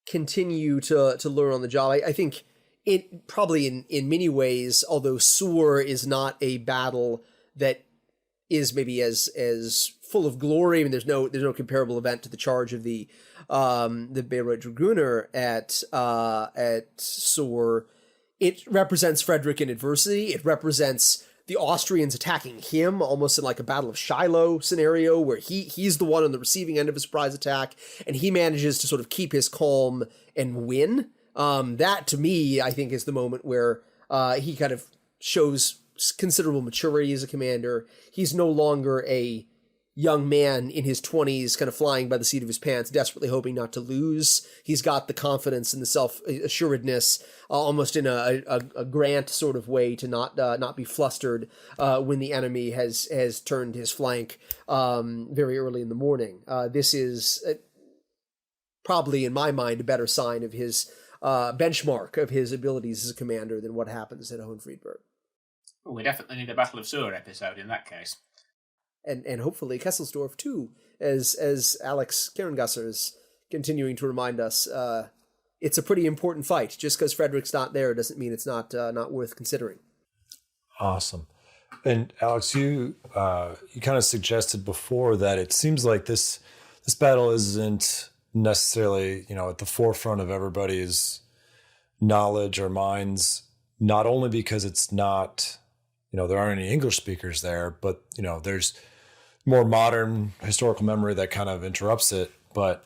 continue to learn on the job. I think it probably in many ways, although Soor is not a battle that is maybe as full of glory. I mean, there's no comparable event to the charge of the Bayreuth Dragooner at Soor. It represents Frederick in adversity. It represents the Austrians attacking him almost in like a Battle of Shiloh scenario where he's the one on the receiving end of a surprise attack and he manages to sort of keep his calm and win. That to me, I think, is the moment where he kind of shows considerable maturity as a commander. He's no longer a young man in his 20s kind of flying by the seat of his pants, desperately hoping not to lose. He's got the confidence and the self-assuredness almost in a Grant sort of way to not be flustered when the enemy has turned his flank very early in the morning. This is probably, in my mind, a better sign of his benchmark of his abilities as a commander than what happens at Hohenfriedberg. Well, we definitely need a Battle of Soor episode in that case. And hopefully Kesselsdorf too, as Alex Kerngasser is continuing to remind us. It's a pretty important fight. Just because Frederick's not there doesn't mean it's not worth considering. Awesome. And Alex, you kind of suggested before that it seems like this battle isn't necessarily at the forefront of everybody's knowledge or minds, not only because it's not, there aren't any English speakers there, but, there's more modern historical memory that kind of interrupts it. But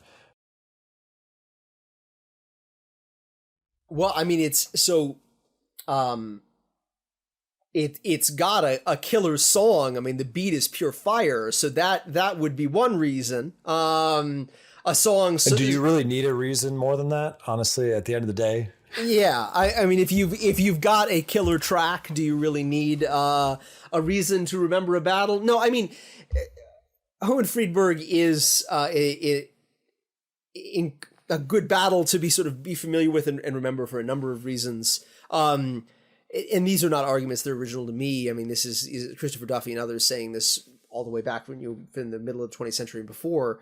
well, I mean, it's so, it's got a killer song. I mean, the beat is pure fire. So that would be one reason. A song. So, and do you really need a reason more than that? Honestly, at the end of the day. Yeah, I mean, if you've got a killer track, do you really need a reason to remember a battle? No, I mean, Hohenfriedberg is a good battle to be familiar with and remember for a number of reasons. And these are not arguments that are original to me. I mean, this is Christopher Duffy and others saying this all the way back when you've been in the middle of the 20th century and before.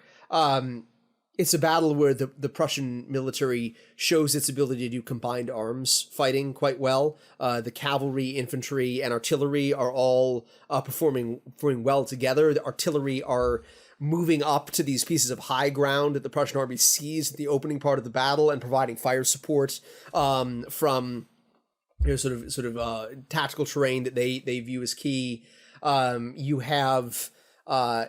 It's a battle where the Prussian military shows its ability to do combined arms fighting quite well. The cavalry, infantry, and artillery are all performing well together. The artillery are moving up to these pieces of high ground that the Prussian army sees at the opening part of the battle and providing fire support from sort of tactical terrain that they view as key. You have. I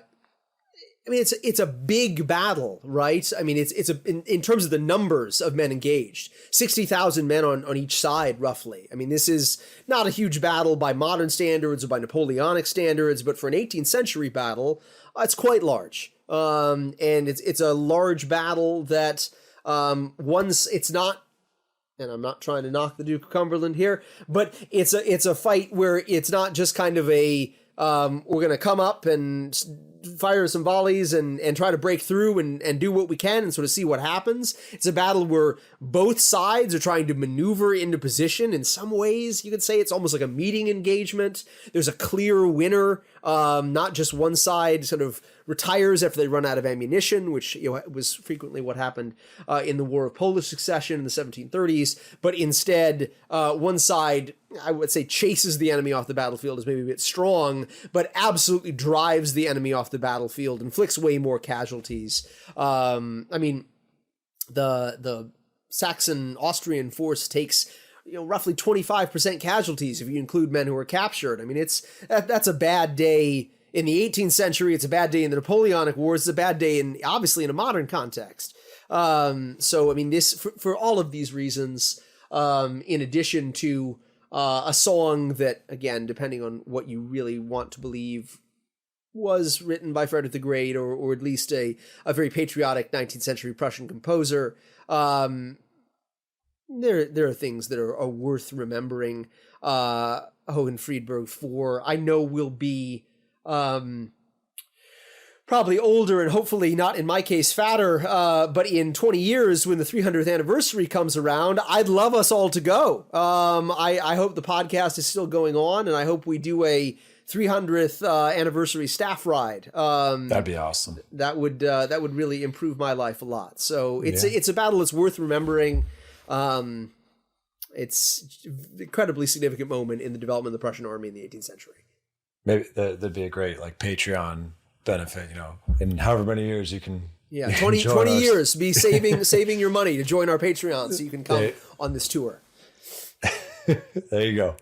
mean, it's a big battle, right? I mean, it's in terms of the numbers of men engaged, 60,000 men on each side, roughly. I mean, this is not a huge battle by modern standards or by Napoleonic standards, but for an 18th century battle, it's quite large. And it's a large battle that it's not. And I'm not trying to knock the Duke of Cumberland here, but it's a fight where it's not just kind of a we're going to come up and fire some volleys and try to break through and do what we can and sort of see what happens. It's a battle where both sides are trying to maneuver into position. In some ways, you could say it's almost like a meeting engagement. There's a clear winner. Not just one side sort of retires after they run out of ammunition, which was frequently what happened in the War of Polish Succession in the 1730s. But instead, one side, I would say, chases the enemy off the battlefield, is maybe a bit strong, but absolutely drives the enemy off the battlefield, inflicts way more casualties. I mean, the Saxon-Austrian force takes roughly 25% casualties if you include men who are captured. I mean, that's a bad day in the 18th century. It's a bad day in the Napoleonic Wars. It's a bad day obviously in a modern context. So I mean, this for all of these reasons, in addition to a song that, again, depending on what you really want to believe, was written by Frederick the Great, or at least a very patriotic 19th century Prussian composer. There are things that are worth remembering Hohenfriedberg for. I know we'll be probably older and hopefully not, in my case, fatter, but in 20 years when the 300th anniversary comes around, I'd love us all to go. I hope the podcast is still going on, and I hope we do a 300th anniversary staff ride. That'd be awesome. That would really improve my life a lot. So it's a battle that's worth remembering. It's an incredibly significant moment in the development of the Prussian army in the 18th century. Maybe that'd be a great Patreon benefit, in however many years you can. Yeah, 20 years, be saving your money to join our Patreon so you can come on this tour. There you go.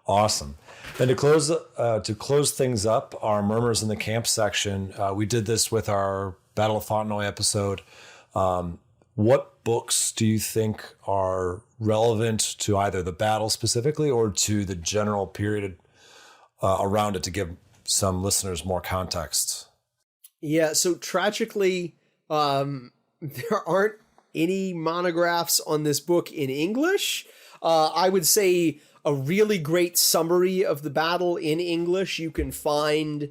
Awesome. And to close things up, our Murmurs in the Camp section, we did this with our Battle of Fontenoy episode. What books do you think are relevant to either the battle specifically or to the general period around it, to give some listeners more context? Yeah, so tragically, there aren't any monographs on this book in English. I would say a really great summary of the battle in English you can find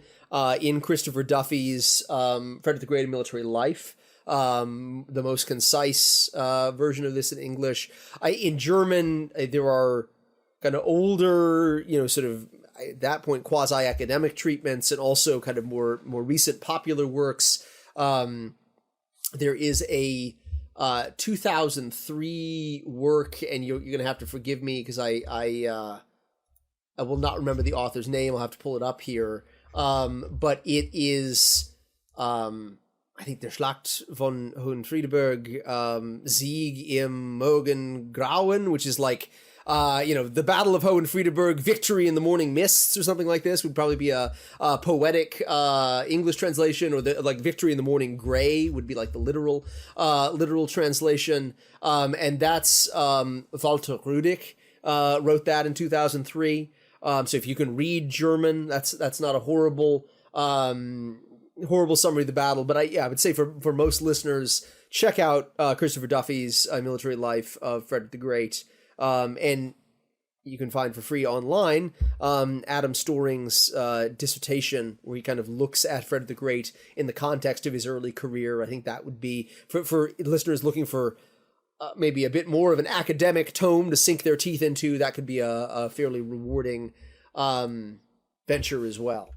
in Christopher Duffy's Frederick the Great: A Military Life. The most concise version of this in English. In German, there are kind of older, sort of at that point quasi-academic treatments, and also kind of more recent popular works. There is a 2003 work, and you're going to have to forgive me because I will not remember the author's name. I'll have to pull it up here. But it is, I I think der Schlacht von Hohenfriedberg, Sieg im Morgengrauen, which is like, the Battle of Hohenfriedberg, Victory in the Morning Mists, or something like this would probably be a poetic English translation, or like Victory in the Morning Gray would be like the literal translation. And that's Walter Rüdig wrote that in 2003. So if you can read German, that's not a horrible summary of the battle. But I would say for most listeners, check out Christopher Duffy's Military Life of Frederick the Great. And you can find for free online Adam Storing's dissertation, where he kind of looks at Frederick the Great in the context of his early career. I think that would be, for listeners looking for maybe a bit more of an academic tome to sink their teeth into, that could be a fairly rewarding venture as well.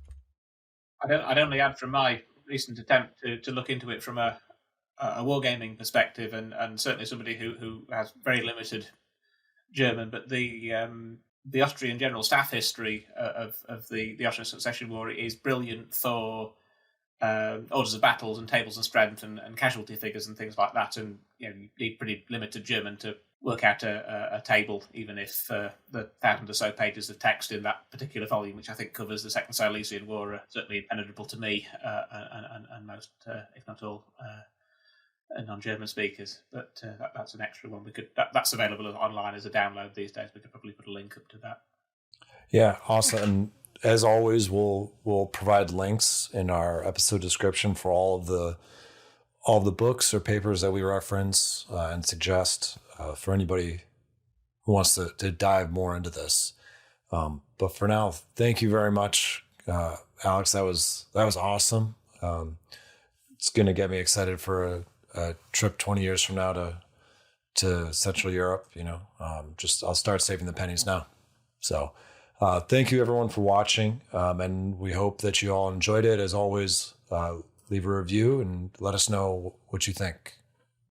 I'd only add from my recent attempt to look into it from a wargaming perspective, and certainly somebody who has very limited German, but the Austrian general staff history of the Austrian Succession War is brilliant for orders of battles and tables of strength and casualty figures and things like that. And you need pretty limited German to work out a table, even if the 1,000 or so pages of text in that particular volume, which I think covers the Second Silesian War, are certainly impenetrable to me and most, if not all, non-German speakers. But that's an extra one. That's available online as a download these days. We could probably put a link up to that. Yeah, awesome. And as always, we'll provide links in our episode description for all of the books or papers that we reference and suggest for anybody who wants to dive more into this. But for now, thank you very much, Alex. That was awesome. It's going to get me excited for a trip 20 years from now to Central Europe. I'll start saving the pennies now. So thank you everyone for watching. And we hope that you all enjoyed it. As always, leave a review and let us know what you think.